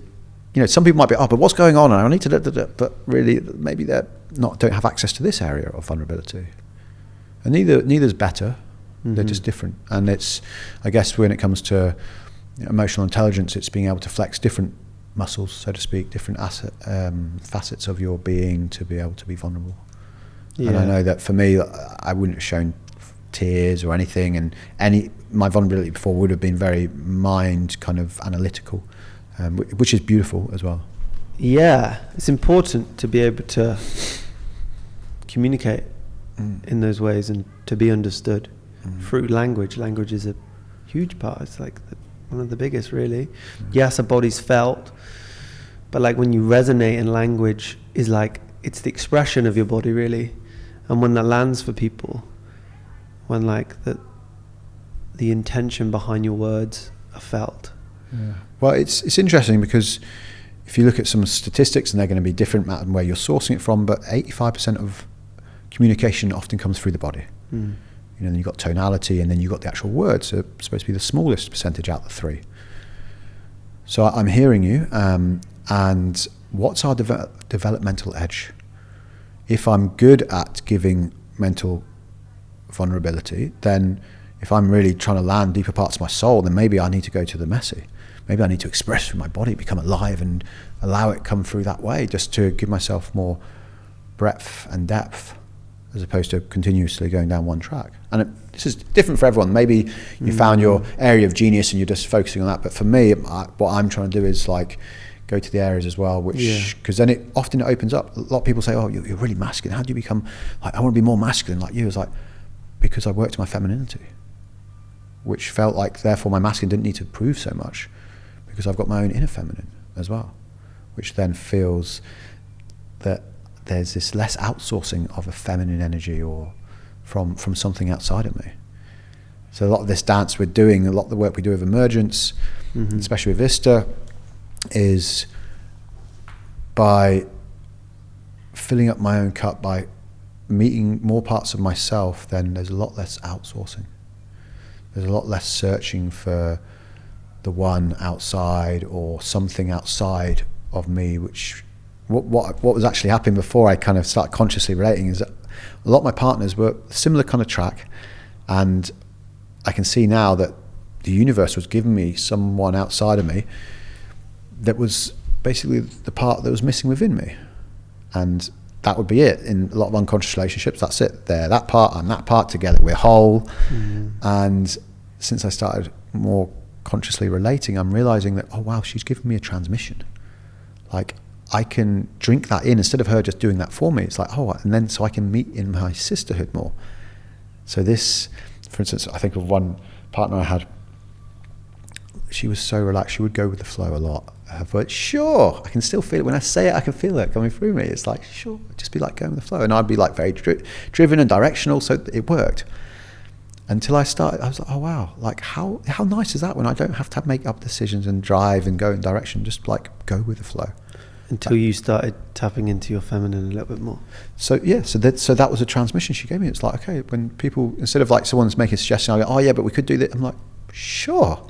Some people might be, but what's going on? And I need to, but really, maybe don't have access to this area of vulnerability. And neither's better. They're just different. And it's, I guess, when it comes to emotional intelligence, it's being able to flex different muscles, so to speak, different facets of your being to be able to be vulnerable. Yeah. And I know that for me, I wouldn't have shown tears or anything, and my vulnerability before would have been very mind kind of analytical, which is beautiful as well. Yeah, it's important to be able to communicate in those ways and to be understood through language. Language is a huge part. It's like one of the biggest, really. Yes, a body's felt, but like when you resonate in language, is like, it's the expression of your body, really. And when that lands for people, when like the intention behind your words are felt. Yeah. Well, it's interesting because if you look at some statistics, and they're going to be different than where you're sourcing it from, but 85% of communication often comes through the body. Then you've got tonality, and then you've got the actual words. So it's supposed to be the smallest percentage out of the three. So I'm hearing you, and what's our developmental edge? If I'm good at giving mental vulnerability, then if I'm really trying to land deeper parts of my soul, then maybe I need to go to the messy. Maybe I need to express through my body, become alive, and allow it come through that way, just to give myself more breadth and depth, as opposed to continuously going down one track. And this is different for everyone. Maybe you found your area of genius and you're just focusing on that. But for me, what I'm trying to do is like go to the areas as well, which, because then it often opens up. A lot of people say, oh, you're really masculine. How do you become, like, I want to be more masculine like you? It's like, because I worked my femininity, which felt like, therefore, my masculine didn't need to prove so much, because I've got my own inner feminine as well, which then feels that there's this less outsourcing of a feminine energy or from something outside of me. So a lot of this dance we're doing, a lot of the work we do with emergence, especially with Ista, is by filling up my own cup, by meeting more parts of myself, then there's a lot less outsourcing. There's a lot less searching for the one outside or something outside of me, which what was actually happening before I kind of started consciously relating is that a lot of my partners were similar kind of track, and I can see now that the universe was giving me someone outside of me that was basically the part that was missing within me, and that would be it. In a lot of unconscious relationships, that's it. They're that part and that part together, we're whole. And since I started more consciously relating, I'm realizing that, oh wow, she's given me a transmission. Like, I can drink that in instead of her just doing that for me. It's like, oh, and then so I can meet in my sisterhood more. So this, for instance, I think of one partner I had, she was so relaxed, she would go with the flow a lot. But sure, I can still feel it. When I say it, I can feel it coming through me. It's like, sure, just be like going with the flow. And I'd be like very driven and directional, so it worked. Until I started, I was like, oh wow, like how nice is that when I don't have to make up decisions and drive and go in direction, just like go with the flow. Until you started tapping into your feminine a little bit more. So yeah, so that was a transmission she gave me. It's like, okay, when people, instead of like someone's making a suggestion, I go, oh yeah, but we could do that. I'm like, sure,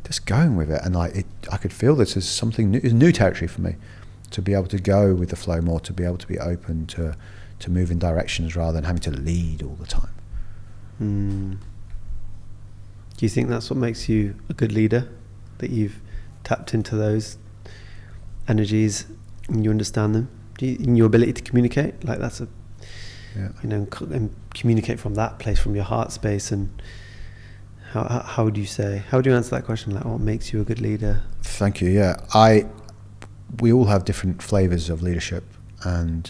just going with it. And like I could feel this as something new, it's new territory for me, to be able to go with the flow more, to be able to be open to move in directions rather than having to lead all the time. Do you think that's what makes you a good leader? That you've tapped into those energies and you understand them? In your ability to communicate, like that's and communicate from that place, from your heart space. And how would you answer that question? Like, what makes you a good leader? Thank you. Yeah, we all have different flavors of leadership, and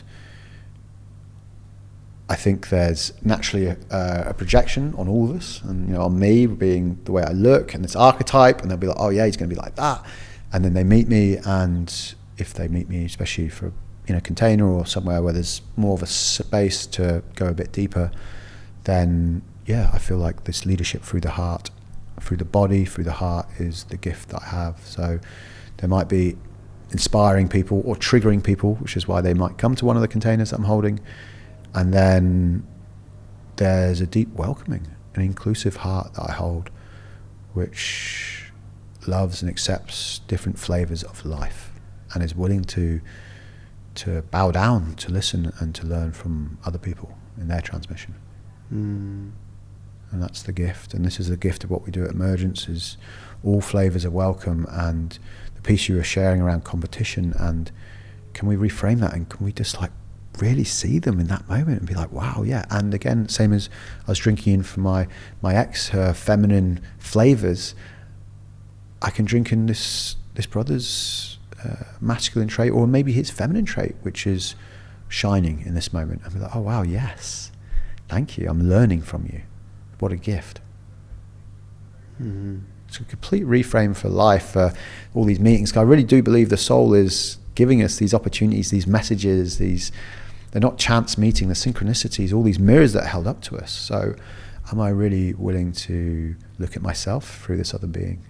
I think there's naturally a projection on all of us, and on me being the way I look and this archetype, and they'll be like, oh yeah, he's going to be like that. And then they meet me, and if they meet me, especially for in a container or somewhere where there's more of a space to go a bit deeper, then yeah, I feel like this leadership through the heart, through the body, through the heart is the gift that I have. So there might be inspiring people or triggering people, which is why they might come to one of the containers that I'm holding. And then there's a deep welcoming, an inclusive heart that I hold, which loves and accepts different flavors of life and is willing to bow down, to listen and to learn from other people in their transmission. And that's the gift. And this is the gift of what we do at Emergence, is all flavors are welcome. And the piece you were sharing around competition, and can we reframe that, and can we just like really see them in that moment and be like, wow, yeah. And again, same as I was drinking in for my ex, her feminine flavors, I can drink in this brother's masculine trait, or maybe his feminine trait, which is shining in this moment, and be like, oh wow, yes, thank you, I'm learning from you. What a gift. It's a complete reframe for life, for all these meetings. I really do believe the soul is giving us these opportunities, these messages, they're not chance meeting, the synchronicities, all these mirrors that are held up to us. So am I really willing to look at myself through this other being?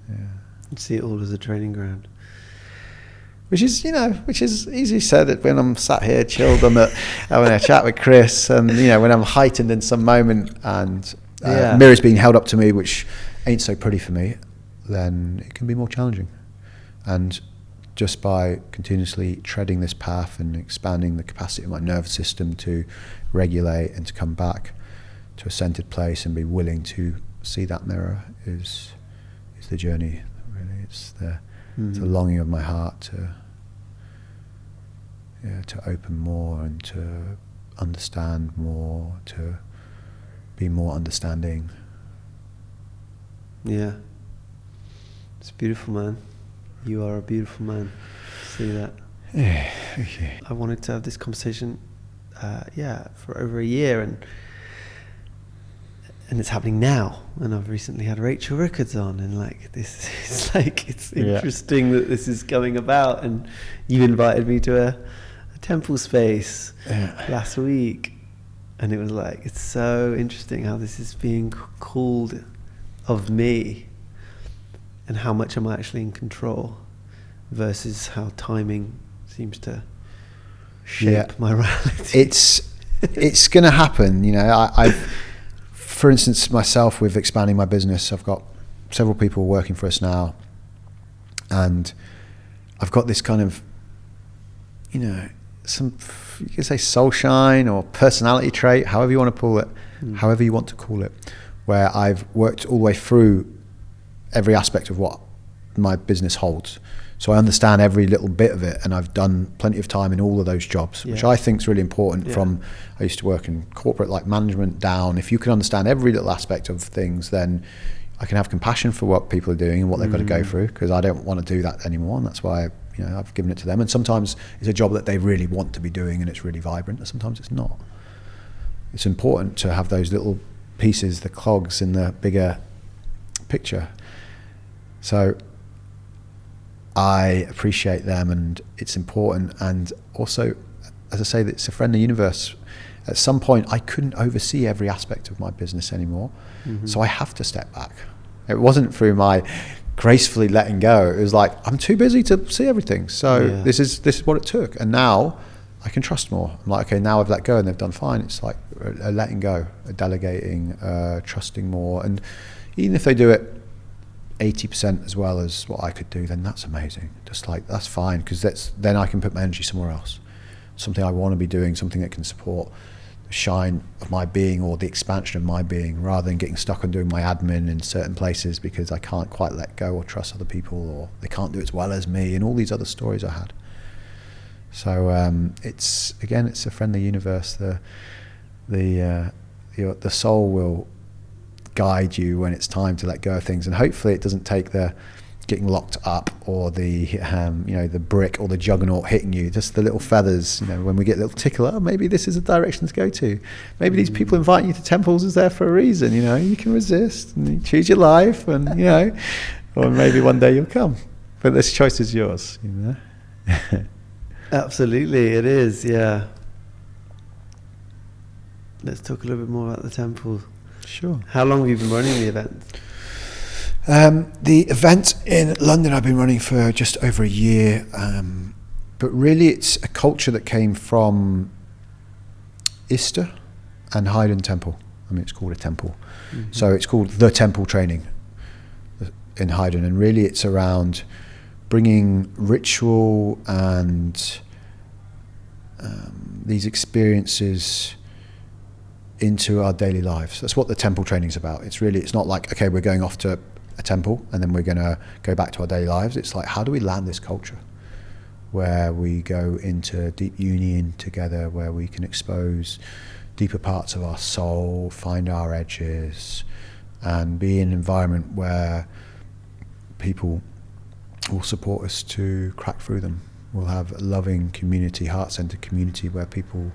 Yeah. And see it all as a training ground. Which is easily said that when I'm sat here chilled, I'm having a chat with Chris, and when I'm heightened in some moment and mirrors being held up to me, which ain't so pretty for me, then it can be more challenging. And just by continuously treading this path and expanding the capacity of my nervous system to regulate and to come back to a centered place and be willing to see that mirror is the journey. Really, it's the longing of my heart to open more and to understand more, to be more understanding. Yeah, it's beautiful, man. You are a beautiful man. See that? Yeah, thank you. I wanted to have this conversation, for over a year, and it's happening now. And I've recently had Rachel Rickards on, and like this is like, it's interesting that this is coming about. And you invited me to a temple space last week, and it was like, it's so interesting how this is being called of me. And how much am I actually in control? versus how timing seems to shape my reality. It's going to happen. You know, I've, for instance, myself with expanding my business, I've got several people working for us now, and I've got this kind of, you know, some, you can say soul shine or personality trait, however you want to call it, where I've worked all the way through every aspect of what my business holds. So I understand every little bit of it, and I've done plenty of time in all of those jobs, which I think is really important. From, I used to work in corporate like management down. If you can understand every little aspect of things, then I can have compassion for what people are doing and what they've got to go through, because I don't want to do that anymore, and that's why I've given it to them. And sometimes it's a job that they really want to be doing and it's really vibrant, and sometimes it's not. It's important to have those little pieces, the cogs in the bigger picture. So I appreciate them, and it's important. And also, as I say, it's a friendly universe. At some point, I couldn't oversee every aspect of my business anymore, so I have to step back. It wasn't through my gracefully letting go. It was like, I'm too busy to see everything. So this is what it took. And now I can trust more. I'm like, okay, now I've let go and they've done fine. It's like a letting go, a delegating, trusting more. And even if they do it 80% as well as what I could do, then that's amazing. Just like, that's fine, because then I can put my energy somewhere else. Something I want to be doing, something that can support the shine of my being or the expansion of my being, rather than getting stuck on doing my admin in certain places because I can't quite let go or trust other people, or they can't do it as well as me, and all these other stories I had. So it's a friendly universe. The soul will guide you when it's time to let go of things, and hopefully it doesn't take the getting locked up or the the brick or the juggernaut hitting you, just the little feathers, when we get a little tickle, oh, maybe this is a direction to go to, maybe these people inviting you to temples is there for a reason, you can resist and you choose your life, and or maybe one day you'll come, but this choice is yours. Absolutely, it is. Let's talk a little bit more about the temple. Sure. How long have you been running the event? The event in London I've been running for just over a year, but really it's a culture that came from Ista and Haydn Temple. I mean, it's called a temple. So it's called the temple training in Haydn, and really it's around bringing ritual and these experiences into our daily lives. That's what the temple training is about. It's not like, okay, we're going off to a temple and then we're going to go back to our daily lives. It's like, how do we land this culture where we go into deep union together, where we can expose deeper parts of our soul, find our edges, and be in an environment where people will support us to crack through them. We'll have a loving community, heart-centered community, where people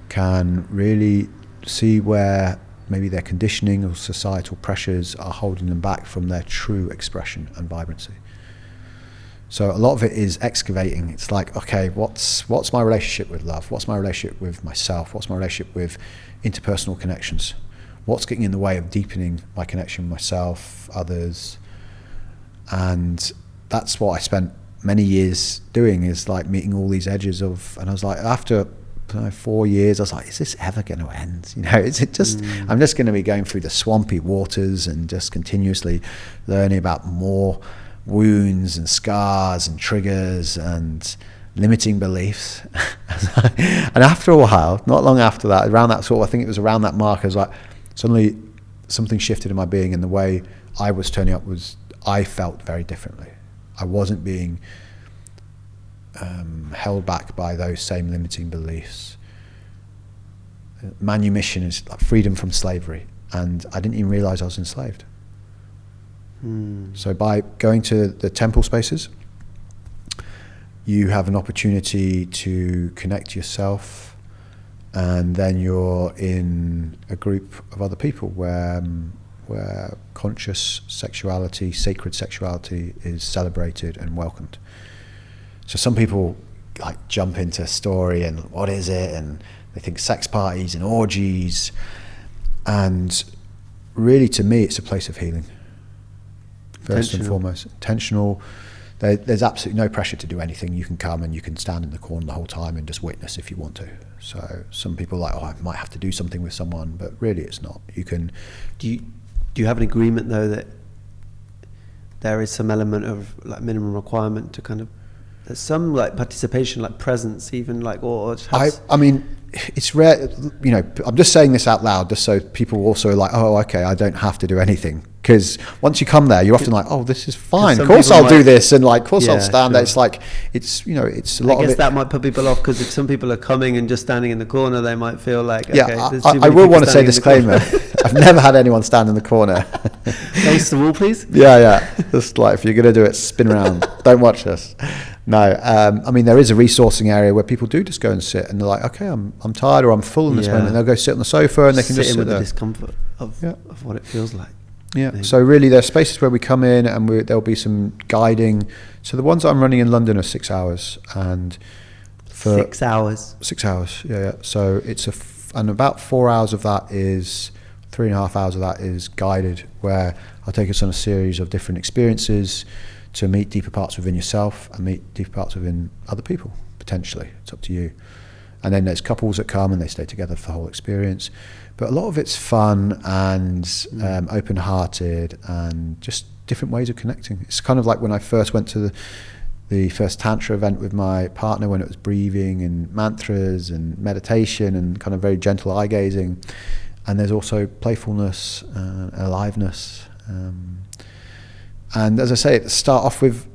can really see where maybe their conditioning or societal pressures are holding them back from their true expression and vibrancy. So a lot of it is excavating. It's like, okay, what's my relationship with love? What's my relationship with myself? What's my relationship with interpersonal connections? What's getting in the way of deepening my connection with myself, others? And that's what I spent many years doing, is like meeting all these edges of, and I was like, after 4 years, I was like, is this ever going to end? Is it just, I'm just going to be going through the swampy waters and just continuously learning about more wounds and scars and triggers and limiting beliefs. And after a while, not long after that, around that I think it was around that mark, I was like, suddenly something shifted in my being, and the way I was turning up I felt very differently. I wasn't being held back by those same limiting beliefs. Manumission is like freedom from slavery, and I didn't even realize I was enslaved. So by going to the temple spaces, you have an opportunity to connect yourself, and then you're in a group of other people where conscious sexuality, sacred sexuality is celebrated and welcomed. So some people like jump into a story and what is it, and they think sex parties and orgies, and really to me it's a place of healing, first and foremost. Intentional there's absolutely no pressure to do anything. You can come and you can stand in the corner the whole time and just witness if you want to. So some people are like, I might have to do something with someone, but really it's not. You can. Do you have an agreement though that there is some element of like minimum requirement to kind of, there's some like participation, like presence, even like, or I mean, it's rare, I'm just saying this out loud just so people also are like, oh, okay, I don't have to do anything. Because once you come there, you're often like, oh, this is fine. Of course I'll do this, and like, of course I'll stand there. It's like, it's a lot of it. I guess that might put people off, because if some people are coming and just standing in the corner, they might feel like, okay, I will want to say disclaimer. I've never had anyone stand in the corner. Face the wall, please. Yeah. Just like, if you're going to do it, spin around. Don't watch us. No, I mean, there is a resourcing area where people do just go and sit, and they're like, okay, I'm tired or I'm full in this moment. And they'll go sit on the sofa and they can just sit with there. The discomfort of what it feels like. Yeah, maybe. So really there's spaces where we come in and there'll be some guiding. So the ones I'm running in London are 6 hours, and for 6 hours. 6 hours, yeah. So it's and about 4 hours of that is 3.5 hours of that is guided, where I'll take us on a series of different experiences to meet deeper parts within yourself and meet deeper parts within other people, potentially. It's up to you. And then there's couples that come and they stay together for the whole experience. But a lot of it's fun and open-hearted and just different ways of connecting. It's kind of like when I first went to the first Tantra event with my partner, when it was breathing and mantras and meditation and kind of very gentle eye gazing. And there's also playfulness, aliveness. And as I say, to start off with,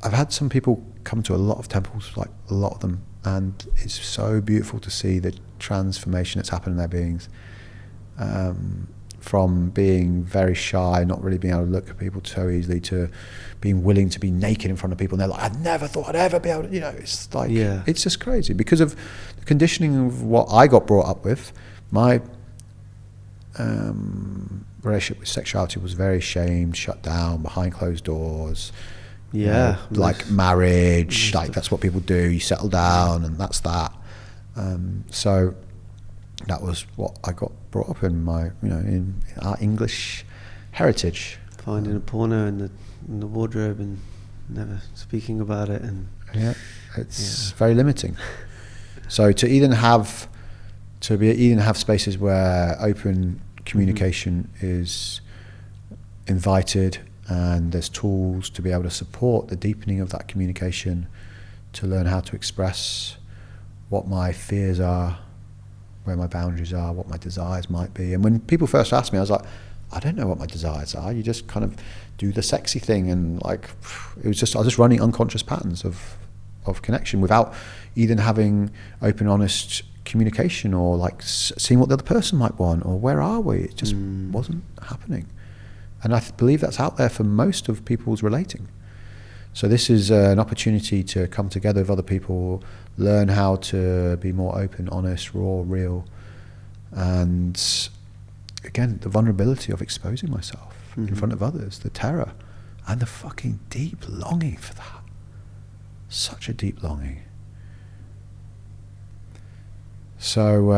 I've had some people come to a lot of temples, like a lot of them, and it's so beautiful to see the transformation that's happened in their beings. From being very shy, not really being able to look at people so easily, to being willing to be naked in front of people, and they're like, I never thought I'd ever be able to, it's like, it's just crazy because of the conditioning of what I got brought up with. My relationship with sexuality was very shamed, shut down, behind closed doors. Like marriage, like that's what people do, you settle down and that's that. So that was what I got brought up in my, in our English heritage. Finding a porno in the wardrobe and never speaking about it, and it's very limiting. So to even have spaces where open communication is invited, and there's tools to be able to support the deepening of that communication, to learn how to express what my fears are, where my boundaries are, what my desires might be. And when people first asked me, I was like, I don't know what my desires are. You just kind of do the sexy thing, and like, I was just running unconscious patterns of connection without even having open, honest communication, or like seeing what the other person might want, or where are we? It just wasn't happening. And I believe that's out there for most of people's relating. So this is an opportunity to come together with other people, learn how to be more open, honest, raw, real, and again, the vulnerability of exposing myself in front of others, the terror, and the fucking deep longing for that. Such a deep longing. So,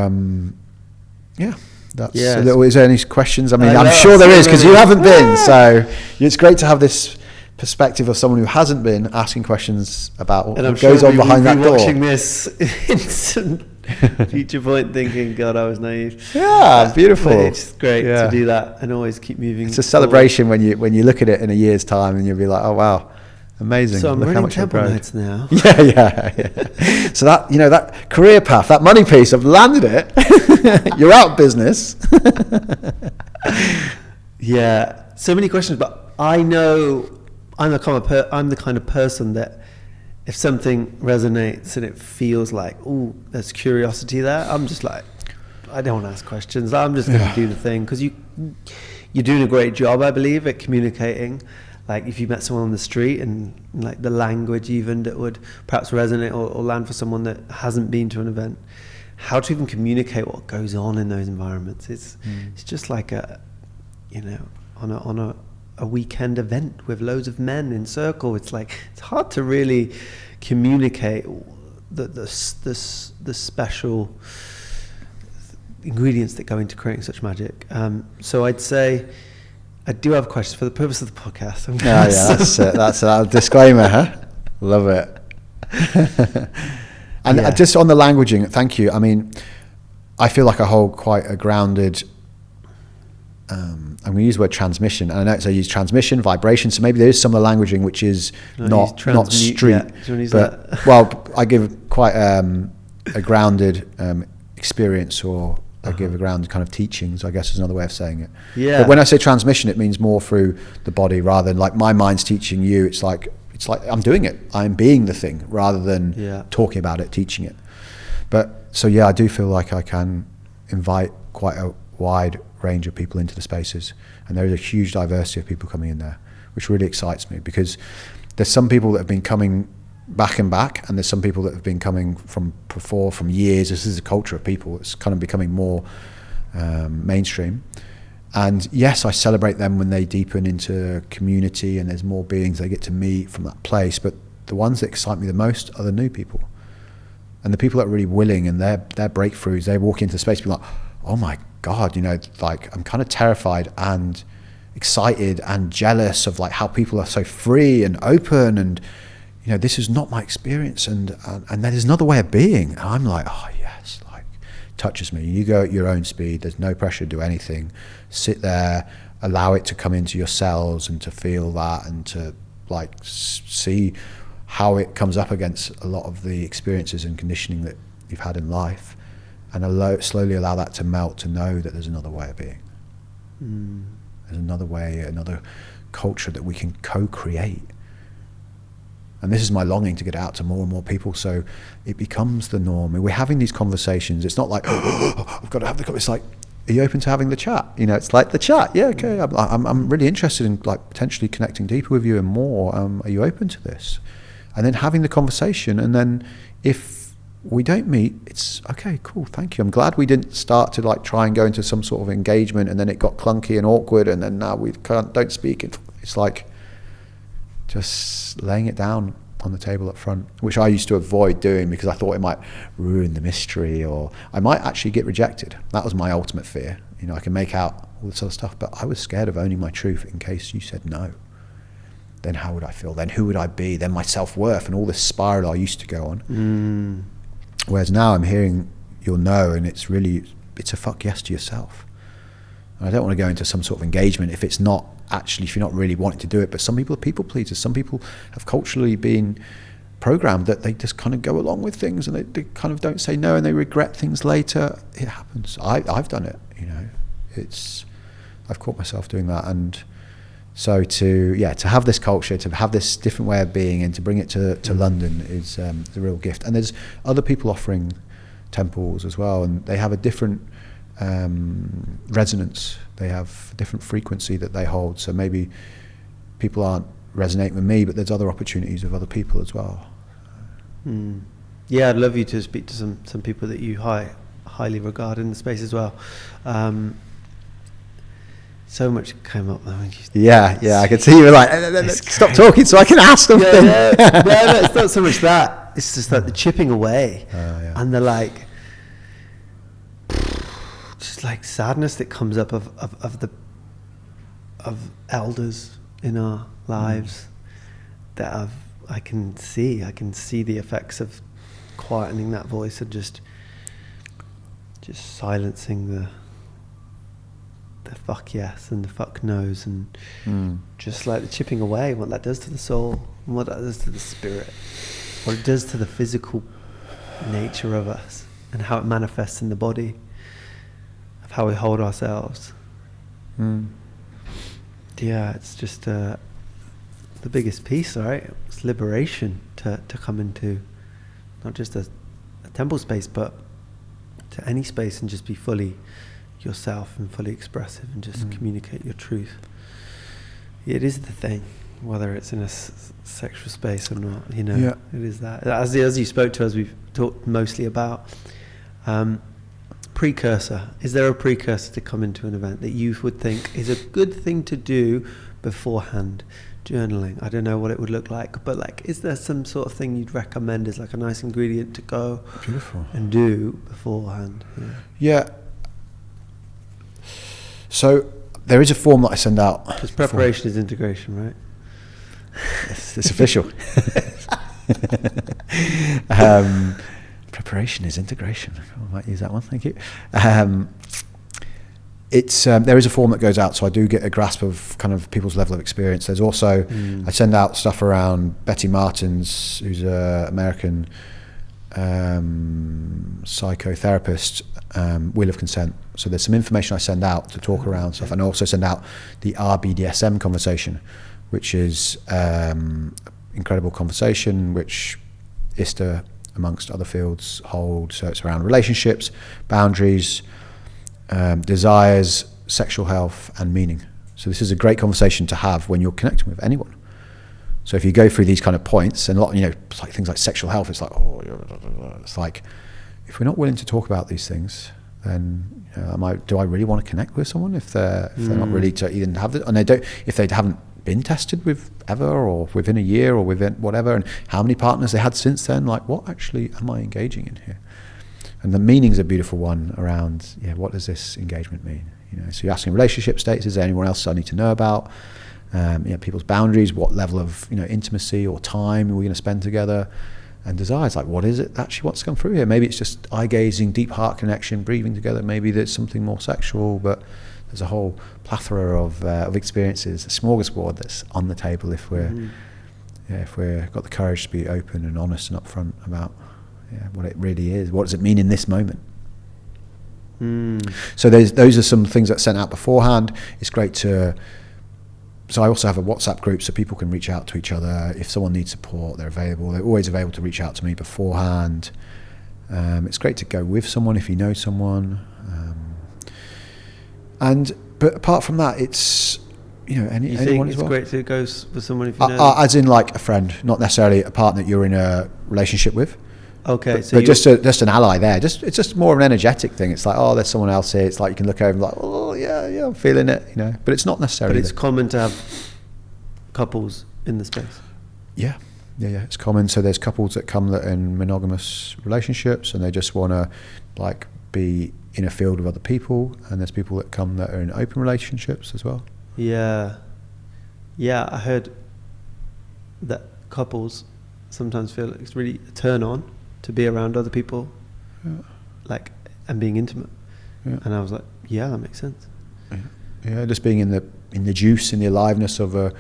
that's a little. Is there any questions? I mean, I'm sure there is, because you haven't been. So it's great to have this perspective of someone who hasn't been asking questions about what goes on behind that door. Watching this instant future point, thinking, God, I was naive. Yeah, beautiful. But it's great to do that and always keep moving. It's a celebration when you look at it in a year's time, and you'll be like, oh wow, amazing. So I'm Look how running much temple nights now. Yeah. So that, that career path, that money piece, I've landed it. You're out of business. Yeah, so many questions, but I know I'm the kind of person that if something resonates and it feels like, oh, there's curiosity there, I'm just like, I don't want to ask questions. I'm just going to do the thing, because you're doing a great job, I believe, at communicating. Like if you met someone on the street, and like the language even that would perhaps resonate or land for someone that hasn't been to an event, how to even communicate what goes on in those environments. It's just like on a weekend event with loads of men in circle. It's like, it's hard to really communicate the special ingredients that go into creating such magic. So I'd say I do have questions for the purpose of the podcast. Yeah, that's it. That's a disclaimer, huh? Love it. And just on the languaging, thank you. I mean, I feel like I hold quite a grounded, I'm going to use the word transmission. And I know I use transmission, vibration. So maybe there is some of the languaging which is not street. Yeah. Do you want to use that? Well, I give quite a grounded experience, or I give a grounded kind of teachings, I guess is another way of saying it. Yeah. But when I say transmission, it means more through the body rather than like my mind's teaching you. It's like I'm doing it. I'm being the thing rather than talking about it, teaching it. But so I do feel like I can invite quite a wide range of people into the spaces, and there is a huge diversity of people coming in there, which really excites me, because there's some people that have been coming back and there's some people that have been coming from before, from years. This is a culture of people. It's kind of becoming more mainstream. And yes, I celebrate them when they deepen into community and there's more beings they get to meet from that place. But the ones that excite me the most are the new people. And the people that are really willing, and their breakthroughs, they walk into the space and be like, oh my God, like I'm kind of terrified and excited and jealous of like how people are so free and open, and this is not my experience, and there's another way of being. And I'm like, oh yes, like touches me. You go at your own speed. There's no pressure to do anything. Sit there, allow it to come into your cells and to feel that, and to like see how it comes up against a lot of the experiences and conditioning that you've had in life, and slowly allow that to melt, to know that there's another way of being. There's another way, another culture that we can co-create. And this is my longing, to get out to more and more people, so it becomes the norm. And we're having these conversations. It's not like, I've got to have the conversation. It's like, are you open to having the chat? It's like the chat. Yeah, okay. I'm really interested in like potentially connecting deeper with you and more. Are you open to this? And then having the conversation. And then if we don't meet, it's okay, cool, thank you. I'm glad we didn't start to like try and go into some sort of engagement, and then it got clunky and awkward, and then now we don't speak. It's like just laying it down on the table up front, which I used to avoid doing because I thought it might ruin the mystery, or I might actually get rejected. That was my ultimate fear. I can make out all this other stuff, but I was scared of owning my truth in case you said no. Then how would I feel? Then who would I be? Then my self-worth and all this spiral I used to go on. Whereas now I'm hearing you'll know, and it's a fuck yes to yourself. And I don't want to go into some sort of engagement if you're not really wanting to do it. But some people are people pleasers. Some people have culturally been programmed that they just kind of go along with things, and they kind of don't say no, and they regret things later. It happens. I've done it. I've caught myself doing that. And so to have this culture, to have this different way of being, and to bring it to London is the real gift. And there's other people offering temples as well, and they have a different resonance. They have a different frequency that they hold. So maybe people aren't resonating with me, but there's other opportunities of other people as well. Yeah, I'd love you to speak to some people that you highly regard in the space as well. So much came up though. Yeah, I could see you were like, stop talking so I can ask something. No, it's not so much that. It's just like the chipping away, and the like, just like sadness that comes up of elders in our lives that I can see the effects of quietening that voice and just silencing the fuck yes and the fuck no's, and just like the chipping away, what that does to the soul, and what that does to the spirit, what it does to the physical nature of us, and how it manifests in the body, of how we hold ourselves. Yeah, it's just the biggest piece, right? It's liberation to come into not just a temple space, but to any space, and just be fully yourself and fully expressive, and just communicate your truth. It is the thing, whether it's in a sexual space or not. It is that. As you spoke to us, we've talked mostly about precursor. Is there a precursor to come into an event that you would think is a good thing to do beforehand? Journaling, I don't know what it would look like, but like, is there some sort of thing you'd recommend as like a nice ingredient to go and do beforehand? Yeah. So there is a form that I send out. Because preparation is integration, right? It's official. Preparation is integration. I might use that one. Thank you. There is a form that goes out, so I do get a grasp of kind of people's level of experience. There's also I send out stuff around Betty Martins, who's an American psychotherapist, Wheel of Consent. So there's some information I send out to talk around stuff, and I also send out the RBDSM conversation, which is incredible conversation which Ista, amongst other fields, hold. So it's around relationships, boundaries, desires, sexual health, and meaning. So this is a great conversation to have when you're connecting with anyone. So if you go through these kind of points, and a lot, it's like things like sexual health, it's like, it's like, if we're not willing to talk about these things, then do I really want to connect with someone if they're not really to even have it, and if they haven't been tested with ever, or within a year, or within whatever, and how many partners they had since then, like, what actually am I engaging in here? And the meaning's a beautiful one around, what does this engagement mean? So you're asking relationship status, is there anyone else I need to know about? People's boundaries, what level of intimacy or time are we going to spend together? And desires, like, what is it actually wants to come through here? Maybe it's just eye gazing, deep heart connection, breathing together. Maybe there's something more sexual, but there's a whole plethora of experiences, a smorgasbord that's on the table if we're got the courage to be open and honest and upfront about what it really is. What does it mean in this moment? So those are some things that are sent out beforehand. It's great to. So I also have a WhatsApp group so people can reach out to each other. If someone needs support, they're available. They're always available to reach out to me beforehand. It's great to go with someone if you know someone. But apart from that, it's anyone as well. It's great to go with someone if you know. As in like a friend, not necessarily a partner that you're in a relationship with. Okay, but just an ally there. It's just more of an energetic thing. It's like, there's someone else here. It's like you can look over and be like, yeah, I'm feeling it, But it's not necessarily. But it's common to have couples in the space. Yeah. It's common. So there's couples that come that are in monogamous relationships and they just want to like be in a field with other people, and there's people that come that are in open relationships as well. Yeah, I heard that couples sometimes feel like it's really a turn on to be around other people, like, and being intimate. And I was like, that makes sense. Just being in the juice, in the aliveness of a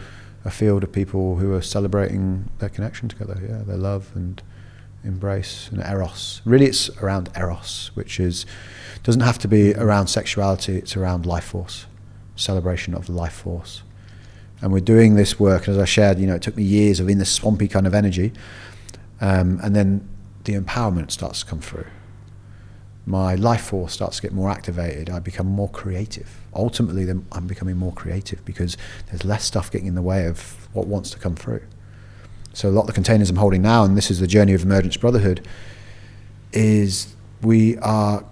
field of people who are celebrating their connection together, their love and embrace and eros. Really, it's around eros, which doesn't have to be around sexuality. It's around life force, celebration of the life force. And we're doing this work, as I shared, it took me years of in this swampy kind of energy, and then the empowerment starts to come through. My life force starts to get more activated. I become more creative. Ultimately, then I'm becoming more creative because there's less stuff getting in the way of what wants to come through. So a lot of the containers I'm holding now, and this is the journey of Emergence Brotherhood, is we are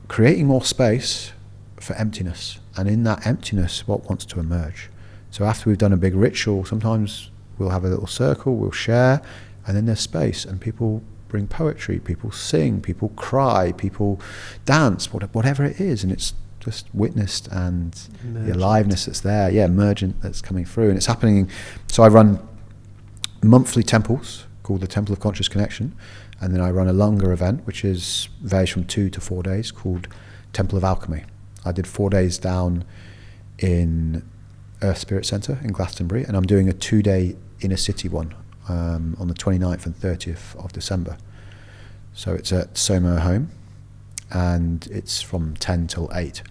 creating more space for emptiness. And in that emptiness, what wants to emerge? So after we've done a big ritual, sometimes we'll have a little circle, we'll share, and then there's space, and people bring poetry, people sing, people cry, people dance, whatever it is, and it's just witnessed, and emergent. The aliveness that's there, emergent, that's coming through, and it's happening. So I run monthly temples called the Temple of Conscious Connection, and then I run a longer event which varies from 2 to 4 days called Temple of Alchemy. I did 4 days down in Earth Spirit Centre in Glastonbury, and I'm doing a 2-day inner city one on the 29th and 30th of December. So it's at Soma Home, and it's from 10 till 8.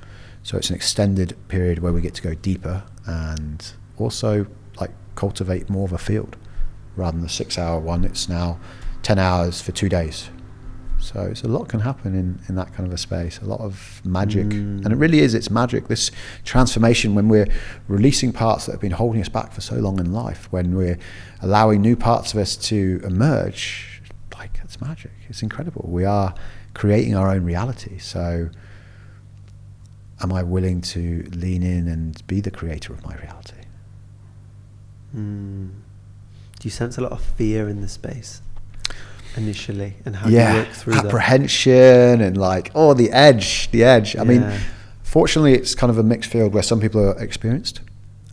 So it's an extended period where we get to go deeper and also like cultivate more of a field. Rather than the 6-hour one, it's now 10 hours for 2 days. So it's a lot can happen in that kind of a space, a lot of magic. And it really is, it's magic. This transformation, when we're releasing parts that have been holding us back for so long in life, when we're allowing new parts of us to emerge, like, it's magic. It's incredible. We are creating our own reality. So am I willing to lean in and be the creator of my reality? Do you sense a lot of fear in the space initially, and how do you work through apprehension and like, the edge. I mean, Fortunately, it's kind of a mixed field where some people are experienced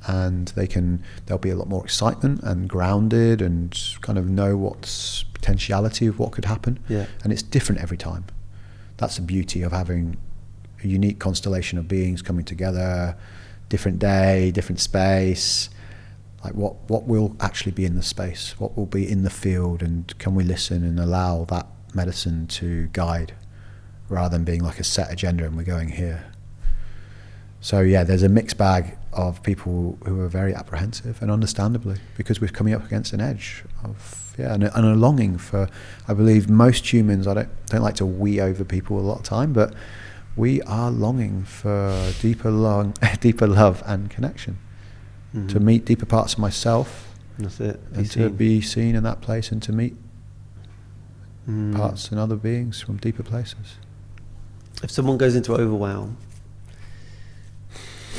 and there'll be a lot more excitement and grounded and kind of know what's potentiality of what could happen. Yeah. And it's different every time. That's the beauty of having a unique constellation of beings coming together, different day, different space. Like what will actually be in the space, what will be in the field, and can we listen and allow that medicine to guide rather than being like a set agenda and we're going here. So yeah, there's a mixed bag of people who are very apprehensive, and understandably, because we're coming up against an edge of and a longing for, I believe most humans, I don't like to we over people a lot of time, but we are longing for deeper love and connection. Mm-hmm. To meet deeper parts of myself. That's it. And to be seen in that place, and to meet parts and other beings from deeper places. If someone goes into overwhelm,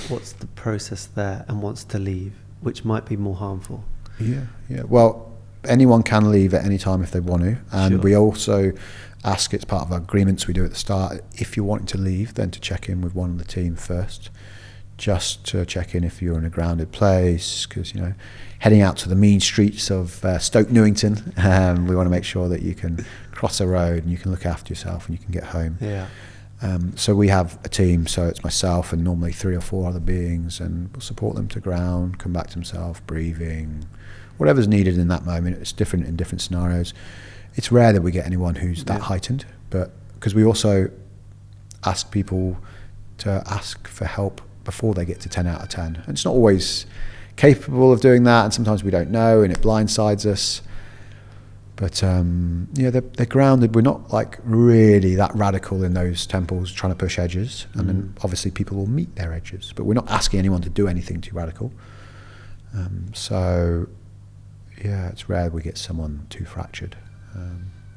what's the process there, and wants to leave, which might be more harmful? Yeah. Well, anyone can leave at any time if they want to, and we also ask, it's part of our agreements we do at the start, if you're wanting to leave, then to check in with one of the team first, just to check in if you're in a grounded place, because heading out to the mean streets of Stoke Newington, we want to make sure that you can cross a road and you can look after yourself and you can get home. Yeah. So we have a team, so it's myself and normally 3 or 4 other beings, and we'll support them to ground, come back to themselves, breathing, whatever's needed in that moment. It's different in different scenarios. It's rare that we get anyone who's that heightened, but because we also ask people to ask for help before they get to 10 out of 10. And it's not always capable of doing that, and sometimes we don't know and it blindsides us. But they're grounded. We're not like really that radical in those temples trying to push edges. And then obviously people will meet their edges, but we're not asking anyone to do anything too radical. It's rare we get someone too fractured.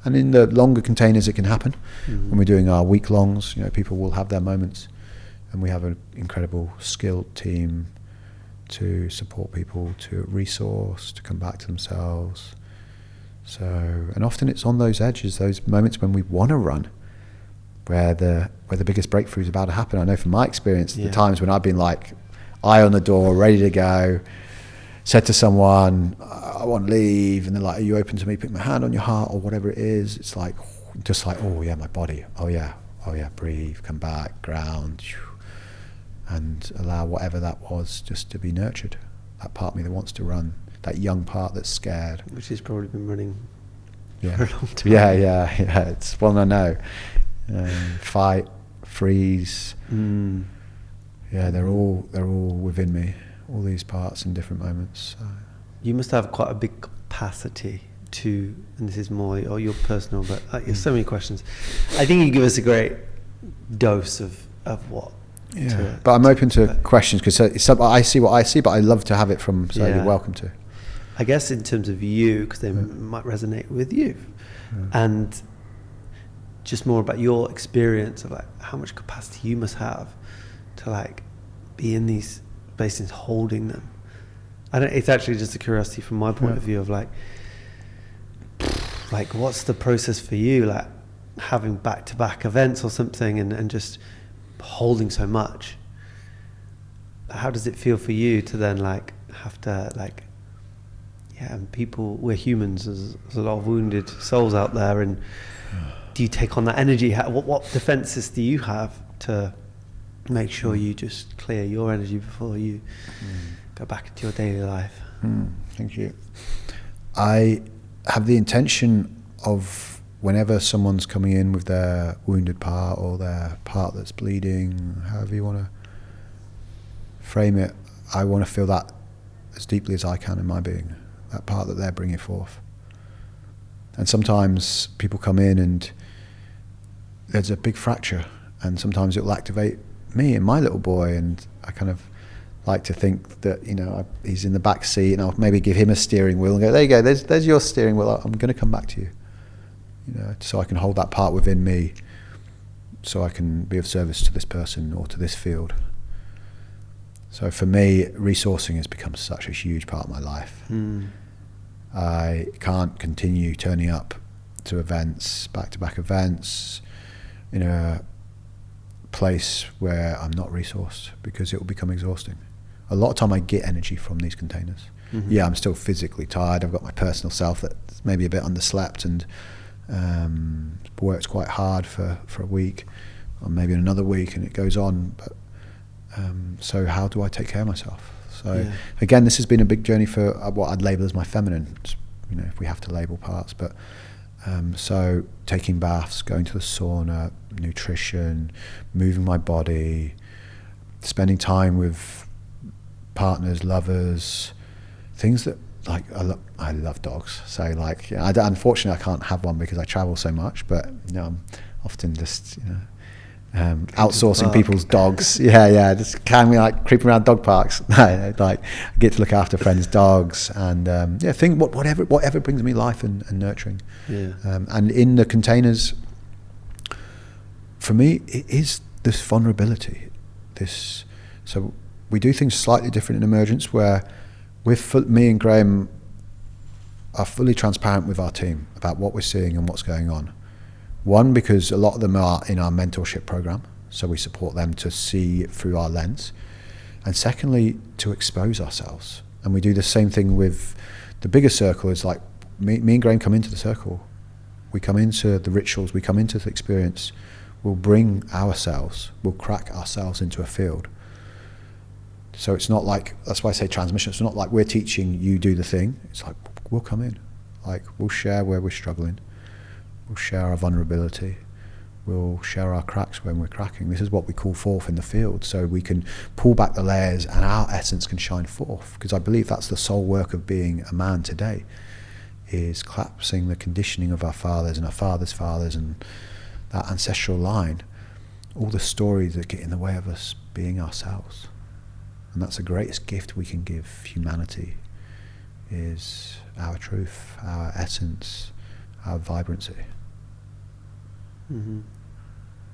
And in the longer containers it can happen. When we're doing our week-longs, people will have their moments. And we have an incredible skilled team to support people, to resource, to come back to themselves. So, and often it's on those edges, those moments when we want to run, where the biggest breakthrough is about to happen. I know from my experience, the times when I've been like, eye on the door, ready to go, said to someone, I want to leave, and they're like, are you open to me putting my hand on your heart, or whatever it is? It's like, just like, oh yeah, my body, oh yeah, breathe, come back, ground, and allow whatever that was just to be nurtured. That part of me that wants to run, that young part that's scared. Which has probably been running for a long time. Yeah, it's one I know. Fight, freeze. Yeah, they're all within me, all these parts in different moments. So. You must have quite a big capacity to, and this is more your personal, but there's so many questions. I think you give us a great dose of what. Yeah, but I'm open to questions, because I see what I see, but I love to have it from, so you're welcome to. I guess in terms of you, because they might resonate with you, and just more about your experience of like how much capacity you must have to like be in these spaces, holding them. It's actually just a curiosity from my point of view of like what's the process for you, like having back-to-back events or something, and just holding so much. How does it feel for you to then like have to like, and people, we're humans, there's a lot of wounded souls out there, and do you take on that energy? What defenses do you have to make sure you just clear your energy before you go back into your daily life? Thank you. I have the intention of, whenever someone's coming in with their wounded part or their part that's bleeding, however you want to frame it, I want to feel that as deeply as I can in my being, that part that they're bringing forth. And sometimes people come in and there's a big fracture, and sometimes it'll activate me and my little boy, and I kind of like to think that he's in the back seat, and I'll maybe give him a steering wheel and go, there you go, there's your steering wheel, I'm going to come back to you. So I can hold that part within me, so I can be of service to this person or to this field. So for me, resourcing has become such a huge part of my life. I can't continue turning up to events, back-to-back events, in a place where I'm not resourced, because it will become exhausting. A lot of time I get energy from these containers. Yeah, I'm still physically tired. I've got my personal self that's maybe a bit underslept and works quite hard for a week, or maybe another week, and it goes on. But so how do I take care of myself? So again, this has been a big journey for what I'd label as my feminine, you know, if we have to label parts. But so taking baths, going to the sauna, nutrition, moving my body, spending time with partners, lovers, things that, like, I love dogs. So like, you know, unfortunately I can't have one because I travel so much, but you know, I'm often just, you know, outsourcing people's dogs. Just can we, like, creeping around dog parks. No, like, I get to look after friends' dogs, and whatever brings me life and nurturing. And in the containers, for me, it is this vulnerability. So we do things slightly different in Emergence, where me and Graham are fully transparent with our team about what we're seeing and what's going on. One, because a lot of them are in our mentorship program, so we support them to see it through our lens. And secondly, to expose ourselves. And we do the same thing with the bigger circle. Is like, me and Graham come into the circle. We come into the rituals, we come into the experience. We'll bring ourselves, we'll crack ourselves into a field. So it's not like, that's why I say transmission. It's not like we're teaching you do the thing. It's like, we'll come in. Like, we'll share where we're struggling. We'll share our vulnerability. We'll share our cracks when we're cracking. This is what we call forth in the field, so we can pull back the layers and our essence can shine forth. Because I believe that's the sole work of being a man today, is collapsing the conditioning of our fathers and our fathers' fathers and that ancestral line, all the stories that get in the way of us being ourselves. And that's the greatest gift we can give humanity, is our truth, our essence, our vibrancy.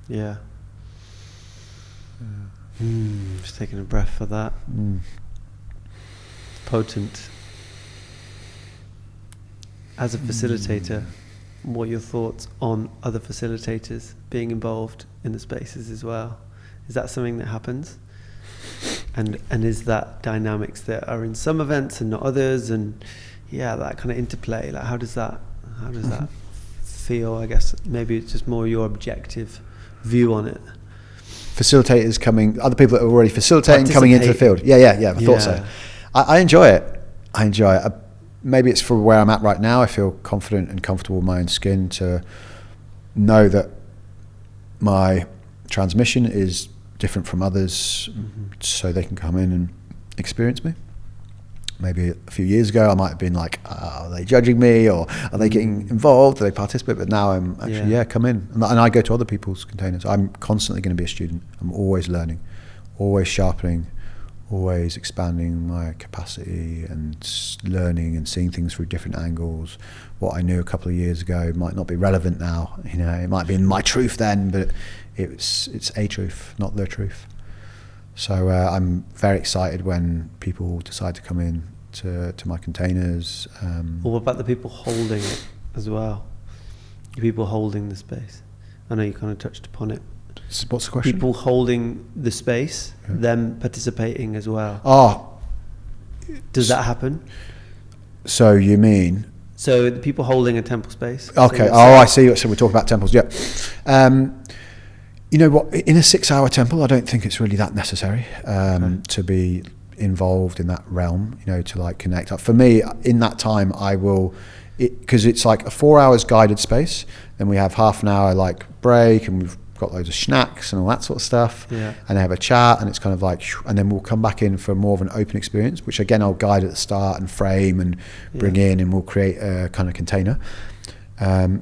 Yeah. Just taking a breath for that. It's potent. As a facilitator, what are your thoughts on other facilitators being involved in the spaces as well? Is that something that happens? And is that dynamics that are in some events and not others? And that kind of interplay, like how does that feel? I guess maybe it's just more your objective view on it. Facilitators coming, other people that are already facilitating coming into the field. I thought so. I enjoy it. Maybe it's for where I'm at right now. I feel confident and comfortable in my own skin to know that my transmission is different from others, so they can come in and experience me. Maybe a few years ago I might have been like, are they judging me, or are they getting involved, do they participate? But now I'm actually, come in. And I go to other people's containers. I'm constantly going to be a student. I'm always learning, always sharpening, always expanding my capacity and learning and seeing things through different angles. What I knew a couple of years ago might not be relevant now. You know, it might be my truth then, but it's a truth, not the truth. So I'm very excited when people decide to come in to my containers. What about the people holding it as well? The people holding the space? I know you kind of touched upon it. What's the question? People holding the space, them participating as well. Does that happen? So you mean? So the people holding a temple space. Okay. So I see. So we're talking about temples. Yeah. You know what? In a 6-hour temple, I don't think it's really that necessary to be involved in that realm. You know, to like connect. For me, in that time, I will, because it's like a 4 hours guided space. Then we have half an hour like break, and we've got loads of snacks and all that sort of stuff. Yeah. And they have a chat, and it's kind of like, and then we'll come back in for more of an open experience, which again I'll guide at the start and frame and bring in, and we'll create a kind of container.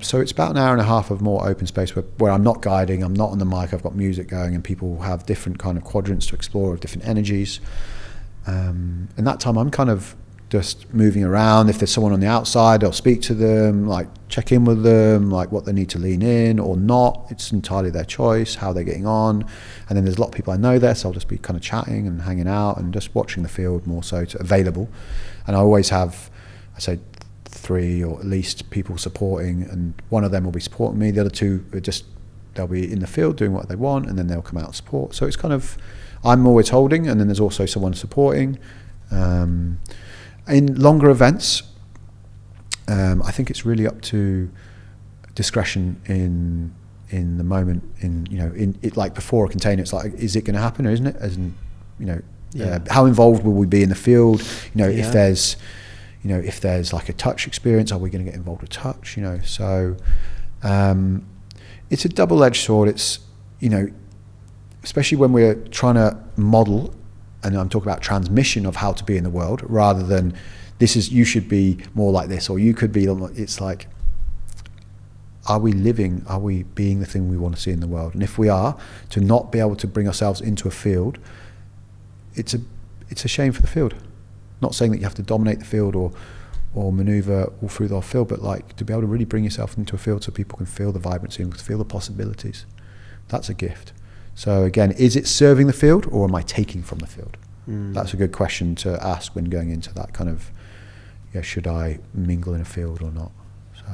So it's about an hour and a half of more open space where I'm not guiding, I'm not on the mic, I've got music going, and people have different kind of quadrants to explore of different energies. In that time I'm kind of just moving around. If there's someone on the outside, I'll speak to them, like check in with them, like what they need to lean in or not. It's entirely their choice, how they're getting on. And then there's a lot of people I know there, so I'll just be kind of chatting and hanging out and just watching the field more so available. And I always have, I say, 3 or at least people supporting, and one of them will be supporting me. The other 2 are just they'll be in the field doing what they want, and then they'll come out and support. So it's kind of, I'm always holding, and then there's also someone supporting. In longer events, I think it's really up to discretion in the moment. In it, like before a container, it's like, is it going to happen or isn't it? As in, how involved will we be in the field? If there's like a touch experience, are we going to get involved with touch? So it's a double-edged sword. It's especially when we're trying to model, and I'm talking about transmission of how to be in the world, rather than you should be more like this, or you could be. It's like, are we being the thing we want to see in the world? And if we are, to not be able to bring ourselves into a field, it's a shame for the field. Not saying that you have to dominate the field or maneuver all through the field, but like to be able to really bring yourself into a field so people can feel the vibrancy and feel the possibilities. That's a gift. So again, is it serving the field, or am I taking from the field? That's a good question to ask when going into that kind of, should I mingle in a field or not? So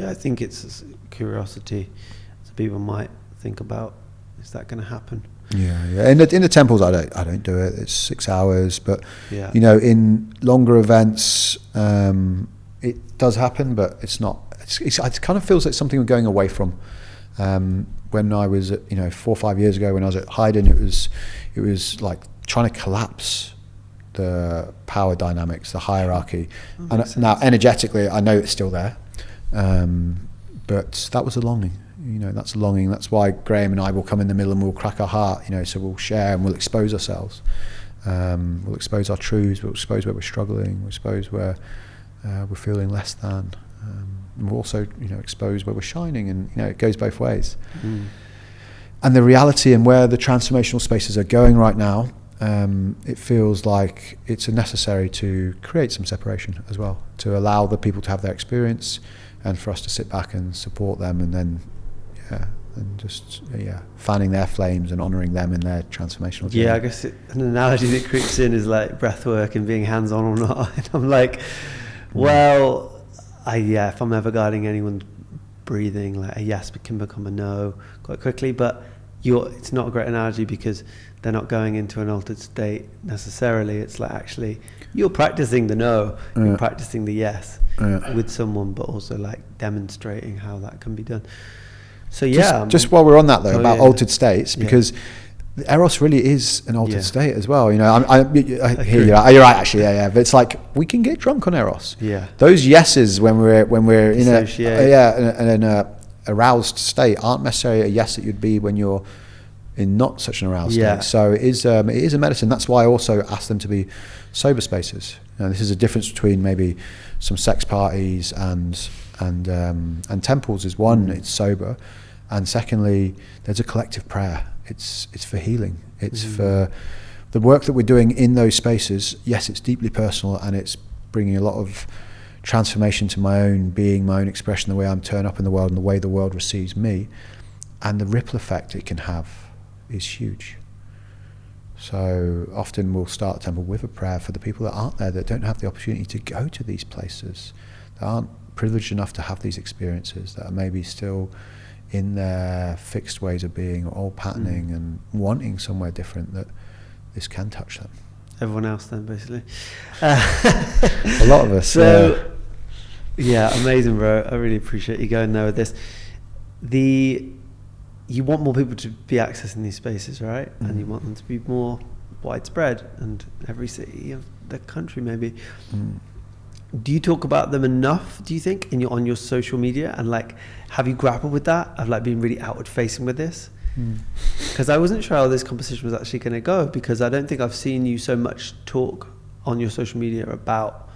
I think it's curiosity. So people might think about, is that going to happen? Yeah. In the temples, I don't do it. It's 6 hours, but in longer events, it does happen, but it's not. It kind of feels like something we're going away from. When I was, 4 or 5 years ago, when I was at Haydn, it was like trying to collapse the power dynamics, the hierarchy. And now energetically, I know it's still there, but that was a longing. That's a longing. That's why Graham and I will come in the middle and we'll crack our heart. So we'll share and we'll expose ourselves. We'll expose our truths. We'll expose where we're struggling. We'll expose where we're feeling less than. And we'll also, expose where we're shining, and it goes both ways. And the reality and where the transformational spaces are going right now, it feels like it's necessary to create some separation as well, to allow the people to have their experience, and for us to sit back and support them, and then fanning their flames and honouring them in their transformational journey. I guess an analogy that creeps in is like breath work and being hands-on or not. And I'm like, if I'm ever guiding anyone breathing, like a yes can become a no quite quickly, but it's not a great analogy because they're not going into an altered state necessarily. It's like, actually, you're practicing the no, you're practicing the yes with someone, but also like demonstrating how that can be done. So just while we're on that though, about altered states, because Eros really is an altered state as well. I hear you. You're right, actually. But it's like we can get drunk on Eros. Those yeses when we're in an aroused state aren't necessarily a yes that you'd be when you're in not such an aroused state. So it is a medicine. That's why I also ask them to be sober spaces. This is a difference between maybe some sex parties and temples. Is one, it's sober, and secondly, there's a collective prayer. It's for healing. It's for the work that we're doing in those spaces. Yes, it's deeply personal, and it's bringing a lot of transformation to my own being, my own expression, the way I'm turned up in the world and the way the world receives me. And the ripple effect it can have is huge. So often we'll start a temple with a prayer for the people that aren't there, that don't have the opportunity to go to these places, that aren't privileged enough to have these experiences, that are maybe still in their fixed ways of being or old patterning and wanting somewhere different, that this can touch them. Everyone else then, basically. A lot of us. So, amazing, bro. I really appreciate you going there with this. You want more people to be accessing these spaces, right? And you want them to be more widespread, and every city of the country maybe. Do you talk about them enough, do you think, on your social media? And like, have you grappled with that, of like being really outward facing with this? Because I wasn't sure how this conversation was actually going to go, because I don't think I've seen you so much talk on your social media about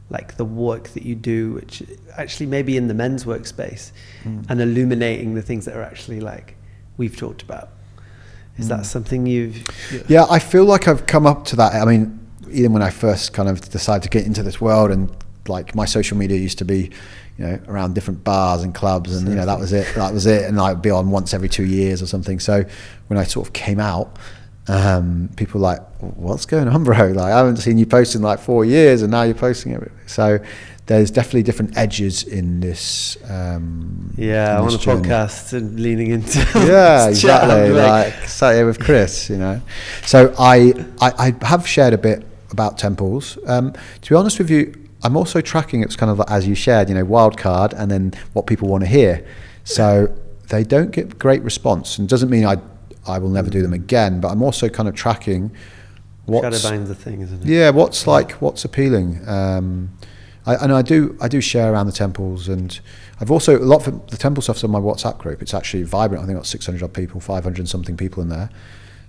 like the work that you do, which actually maybe in the Menswork space, and illuminating the things that are actually like we've talked about. Is that something you've... Yeah, I feel like I've come up to that. I mean, even when I first kind of decided to get into this world, and like my social media used to be, around different bars and clubs, and that was it, and I'd be on once every 2 years or something. So when I sort of came out, people are like, what's going on, bro? Like, I haven't seen you post in like 4 years, and now you're posting it. So there's definitely different edges in this. I want a podcast and leaning into. Yeah, exactly. Like sat here with Chris, you know. So I have shared a bit about temples. To be honest with you, I'm also tracking. It's kind of like, as you shared, you know, wild card, and then what people want to hear. So they don't get great response, and doesn't mean I will never do them again. But I'm also kind of tracking what's Shadowbang's the thing, isn't it? Yeah, what's appealing. I do share around the temples, and I've also, a lot of the temple stuff's on my WhatsApp group. It's actually vibrant. I think I've got 600 odd people, 500 something people in there.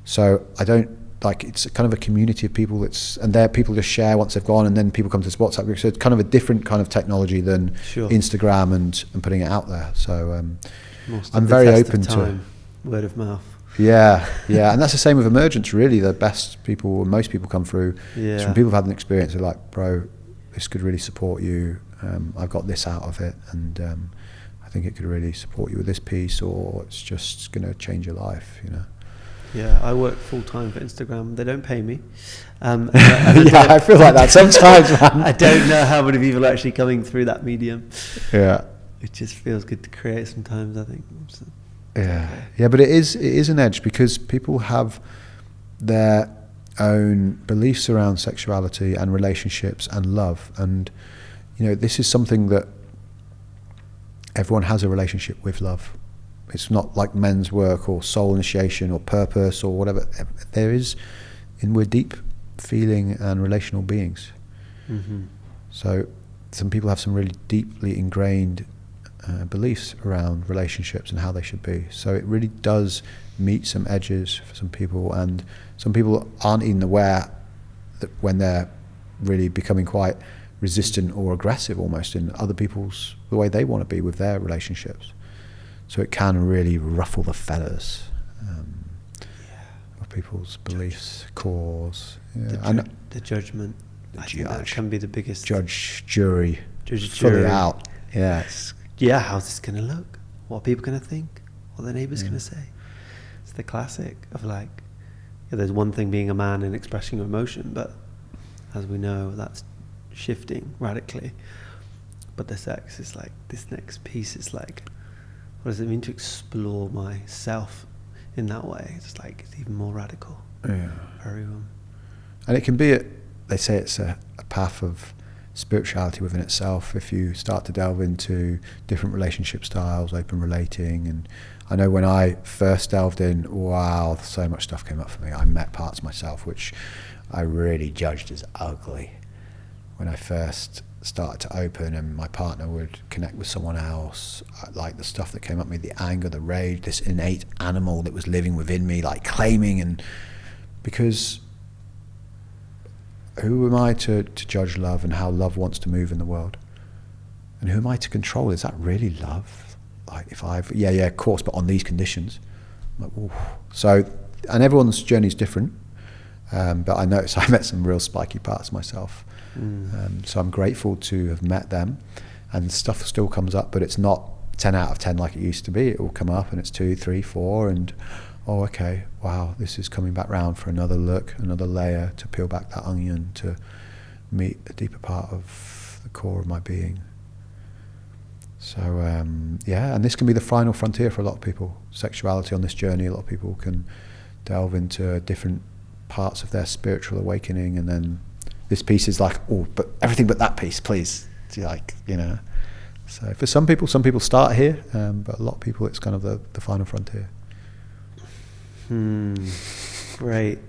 So I don't, like, it's kind of a community of people and there people just share once they've gone, and then people come to this WhatsApp group. So it's kind of a different kind of technology than Instagram and putting it out there. So I'm very open to word of mouth. Yeah, and that's the same with emergence. Really, the best people, most people come through. It's from people who've had an experience. They're like, bro, this could really support you. I've got this out of it, and I think it could really support you with this piece, or it's just going to change your life, you know. Yeah, I work full time for Instagram. They don't pay me. I feel like that sometimes, man. I don't know how many people are actually coming through that medium. Yeah, it just feels good to create sometimes, I think. So, yeah, but it is an edge, because people have their own beliefs around sexuality and relationships and love, and you know, this is something that everyone has a relationship with love. It's not like Menswork or soul initiation or purpose or whatever. There is, and we're deep feeling and relational beings. Mm-hmm. So some people have some really deeply ingrained beliefs around relationships and how they should be. So it really does meet some edges for some people, and some people aren't even aware that when they're really becoming quite resistant or aggressive almost in other people's, the way they want to be with their relationships. So it can really ruffle the feathers of people's beliefs, cores. Yeah. The judgment. I think that can be the biggest. Judge, jury. Fully out. Yeah. How's this going to look? What are people going to think? What are the neighbours going to say? It's the classic of like, there's one thing being a man and expressing your emotion, but as we know, that's shifting radically. But the sex is like, this next piece is like, what does it mean to explore myself in that way? It's like, it's even more radical. Yeah. Very And it can be, they say it's a path of spirituality within itself if you start to delve into different relationship styles, open relating. And I know when I first delved in, wow, so much stuff came up for me. I met parts of myself which I really judged as ugly when I first started to open, and my partner would connect with someone else. Like the stuff that came up me, the anger, the rage, this innate animal that was living within me, like claiming. And because who am I to judge love and how love wants to move in the world? And who am I to control? Is that really love? Like if I've, of course, but on these conditions. I'm like, ooh. So, and everyone's journey is different. But I noticed I met some real spiky parts myself. So I'm grateful to have met them, and stuff still comes up, but it's not 10 out of 10 like it used to be. It will come up and it's 2, 3, 4, and oh, okay, wow, this is coming back round for another look, another layer to peel back that onion, to meet a deeper part of the core of my being. So and this can be the final frontier for a lot of people. Sexuality on this journey, a lot of people can delve into different parts of their spiritual awakening, and then this piece is like, oh, but everything but that piece, please. It's like, you know. So for some people start here, but a lot of people, it's kind of the final frontier. Great.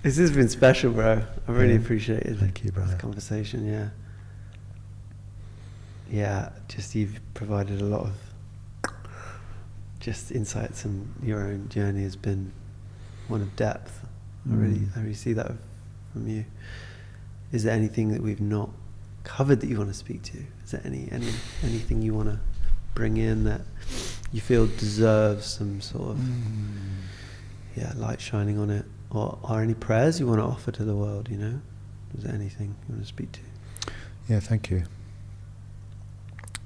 This has been special, bro. I really appreciate it. Thank you, brother. This conversation, yeah. Just you've provided a lot of just insights, and your own journey has been one of depth. I really see that from you. Is there anything that we've not covered that you want to speak to? Is there anything you want to bring in that you feel deserves some sort of light shining on it, or any prayers you want to offer to the world? You know, is there anything you want to speak to? Yeah, thank you.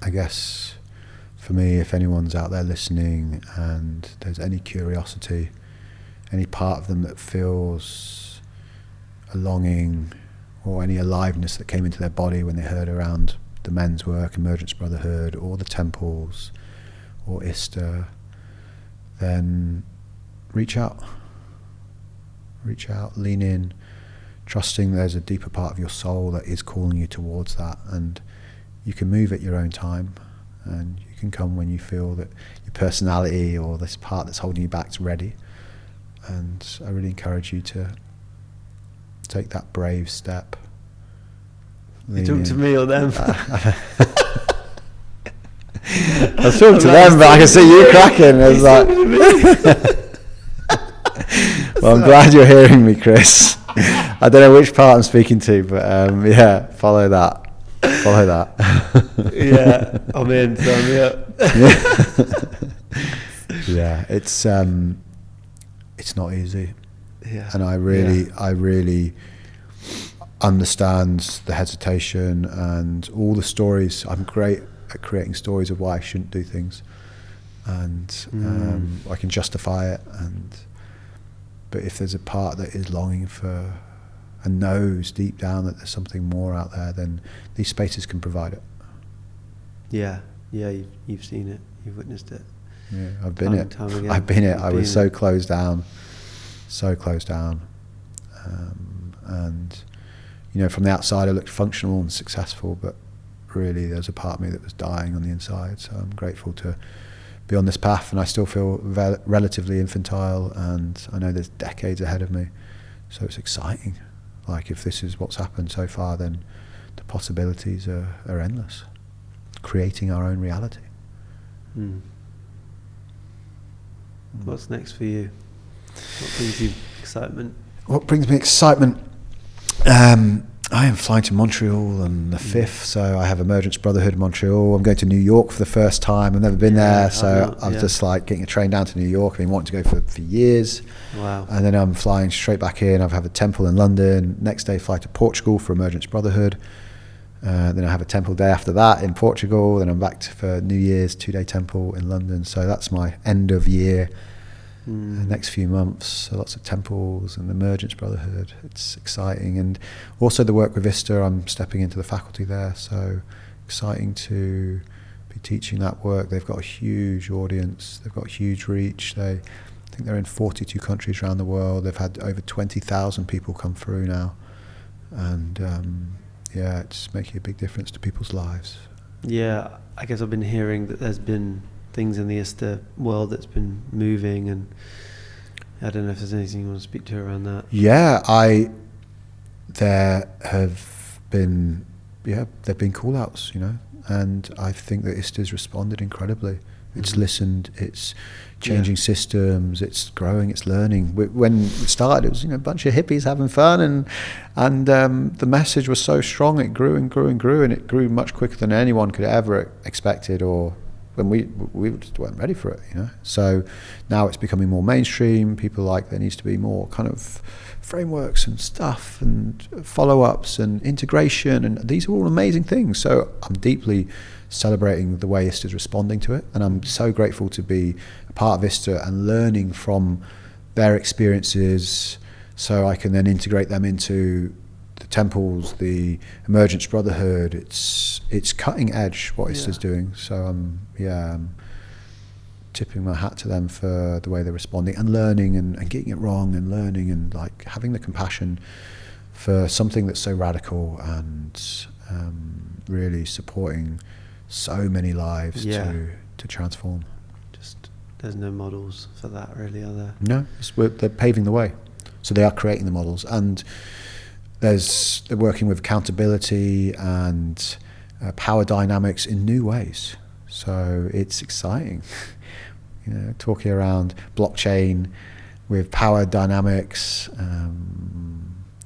I guess for me, if anyone's out there listening and there's any curiosity, any part of them that feels a longing or any aliveness that came into their body when they heard around the Menswork, Emergence Brotherhood, or the temples, or Ista, then reach out, lean in, trusting there's a deeper part of your soul that is calling you towards that, and you can move at your own time, and you can come when you feel that your personality or this part that's holding you back is ready. And I really encourage you to take that brave step. You talking to me or them? I was talking to them, but I can see you cracking. It's like, well, I'm glad you're hearing me, Chris. I don't know which part I'm speaking to, but yeah, follow that. Yeah, I'm in, sign me up. Yeah, it's not easy. Yeah. And I really understand the hesitation and all the stories. I'm great at creating stories of why I shouldn't do things, and I can justify it. But if there's a part that is longing for and knows deep down that there's something more out there, then these spaces can provide it. Yeah, you've seen it, you've witnessed it. Yeah, I've been it. I've been it. I was so closed down, and from the outside I looked functional and successful, but really there's a part of me that was dying on the inside. So I'm grateful to be on this path, and I still feel relatively infantile, and I know there's decades ahead of me, so it's exciting. Like, if this is what's happened so far, then the possibilities are endless, creating our own reality. What's next for you? What brings you excitement? What brings me excitement? I am flying to Montreal on the 5th, so I have Emergence Brotherhood in Montreal. I'm going to New York for the first time. I've never been there, so I'm just like getting a train down to New York. I've been wanting to go for years. Wow. And then I'm flying straight back in. I have a temple in London. Next day, fly to Portugal for Emergence Brotherhood. Then I have a temple day after that in Portugal. Then I'm back for New Year's 2-day temple in London. So that's my end of year. Next few months, so lots of temples and Emergence Brotherhood. It's exciting, and also the work with Ista. I'm stepping into the faculty there, so exciting to be teaching that work. They've got a huge audience. They've got huge reach. I think they're in 42 countries around the world. They've had over 20,000 people come through now, and it's making a big difference to people's lives. Yeah, I guess I've been hearing that there's been things in the Ista world that's been moving, and I don't know if there's anything you want to speak to around that. Yeah, there have been call outs, and I think that Ista's responded incredibly. It's listened, it's changing systems, it's growing, it's learning. When it started, it was a bunch of hippies having fun, and the message was so strong, it grew and grew and grew, and it grew much quicker than anyone could ever expected, or when we just weren't ready for it, So now it's becoming more mainstream. People there needs to be more kind of frameworks and stuff and follow-ups and integration, and these are all amazing things. So I'm deeply celebrating the way Ista is responding to it, and I'm so grateful to be a part of Ista and learning from their experiences, so I can then integrate them into the temples, the Emergence Brotherhood. It's cutting edge what Ista's doing. So I'm tipping my hat to them for the way they're responding and learning and getting it wrong and learning and having the compassion for something that's so radical and really supporting so many lives to transform. Just there's no models for that really, are there? No, they're paving the way. So they are creating the models, and they're working with accountability and power dynamics in new ways. So it's exciting, talking around blockchain with power dynamics.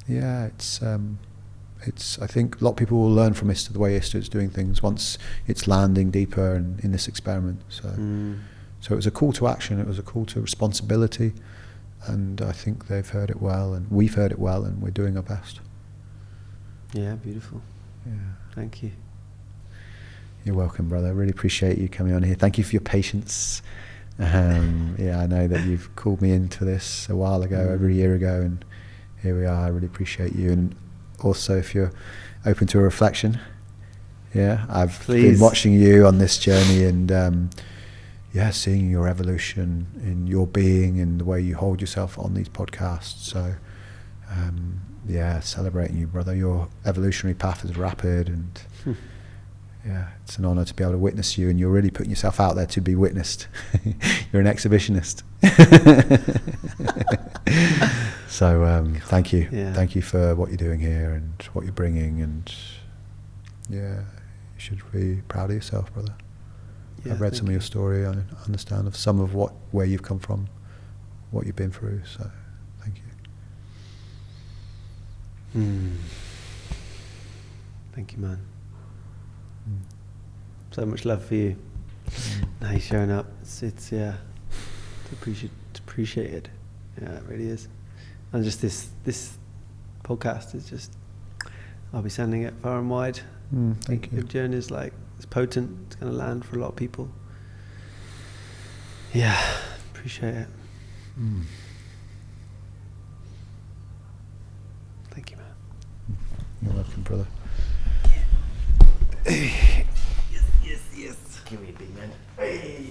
It's. I think a lot of people will learn from Ista, the way Ista is doing things once it's landing deeper in this experiment. So it was a call to action. It was a call to responsibility, and I think they've heard it well, and we've heard it well, and we're doing our best. Yeah, beautiful. Yeah. Thank you. You're welcome, brother. I really appreciate you coming on here. Thank you for your patience Yeah, I know that you've called me into this a while ago, over a year ago, and here we are. I really appreciate you. And also, if you're open to a reflection, I've been watching you on this journey, and seeing your evolution in your being and the way you hold yourself on these podcasts. So celebrating you, brother. Your evolutionary path is rapid, and it's an honor to be able to witness you, and you're really putting yourself out there to be witnessed. You're an exhibitionist. So thank you. Thank you for what you're doing here and what you're bringing, and you should be proud of yourself, brother. I've read some of your story. I understand of some of where you've come from, what you've been through, so thank you. Thank you, man. So much love for you. How you showing up. It's appreciated. Yeah, it really is. And just this podcast is just, I'll be sending it far and wide. Thank you. Your journey is it's potent. It's going to land for a lot of people. Yeah, appreciate it. Thank you, man. You're welcome, brother. Yes. Give me a big man. Hey.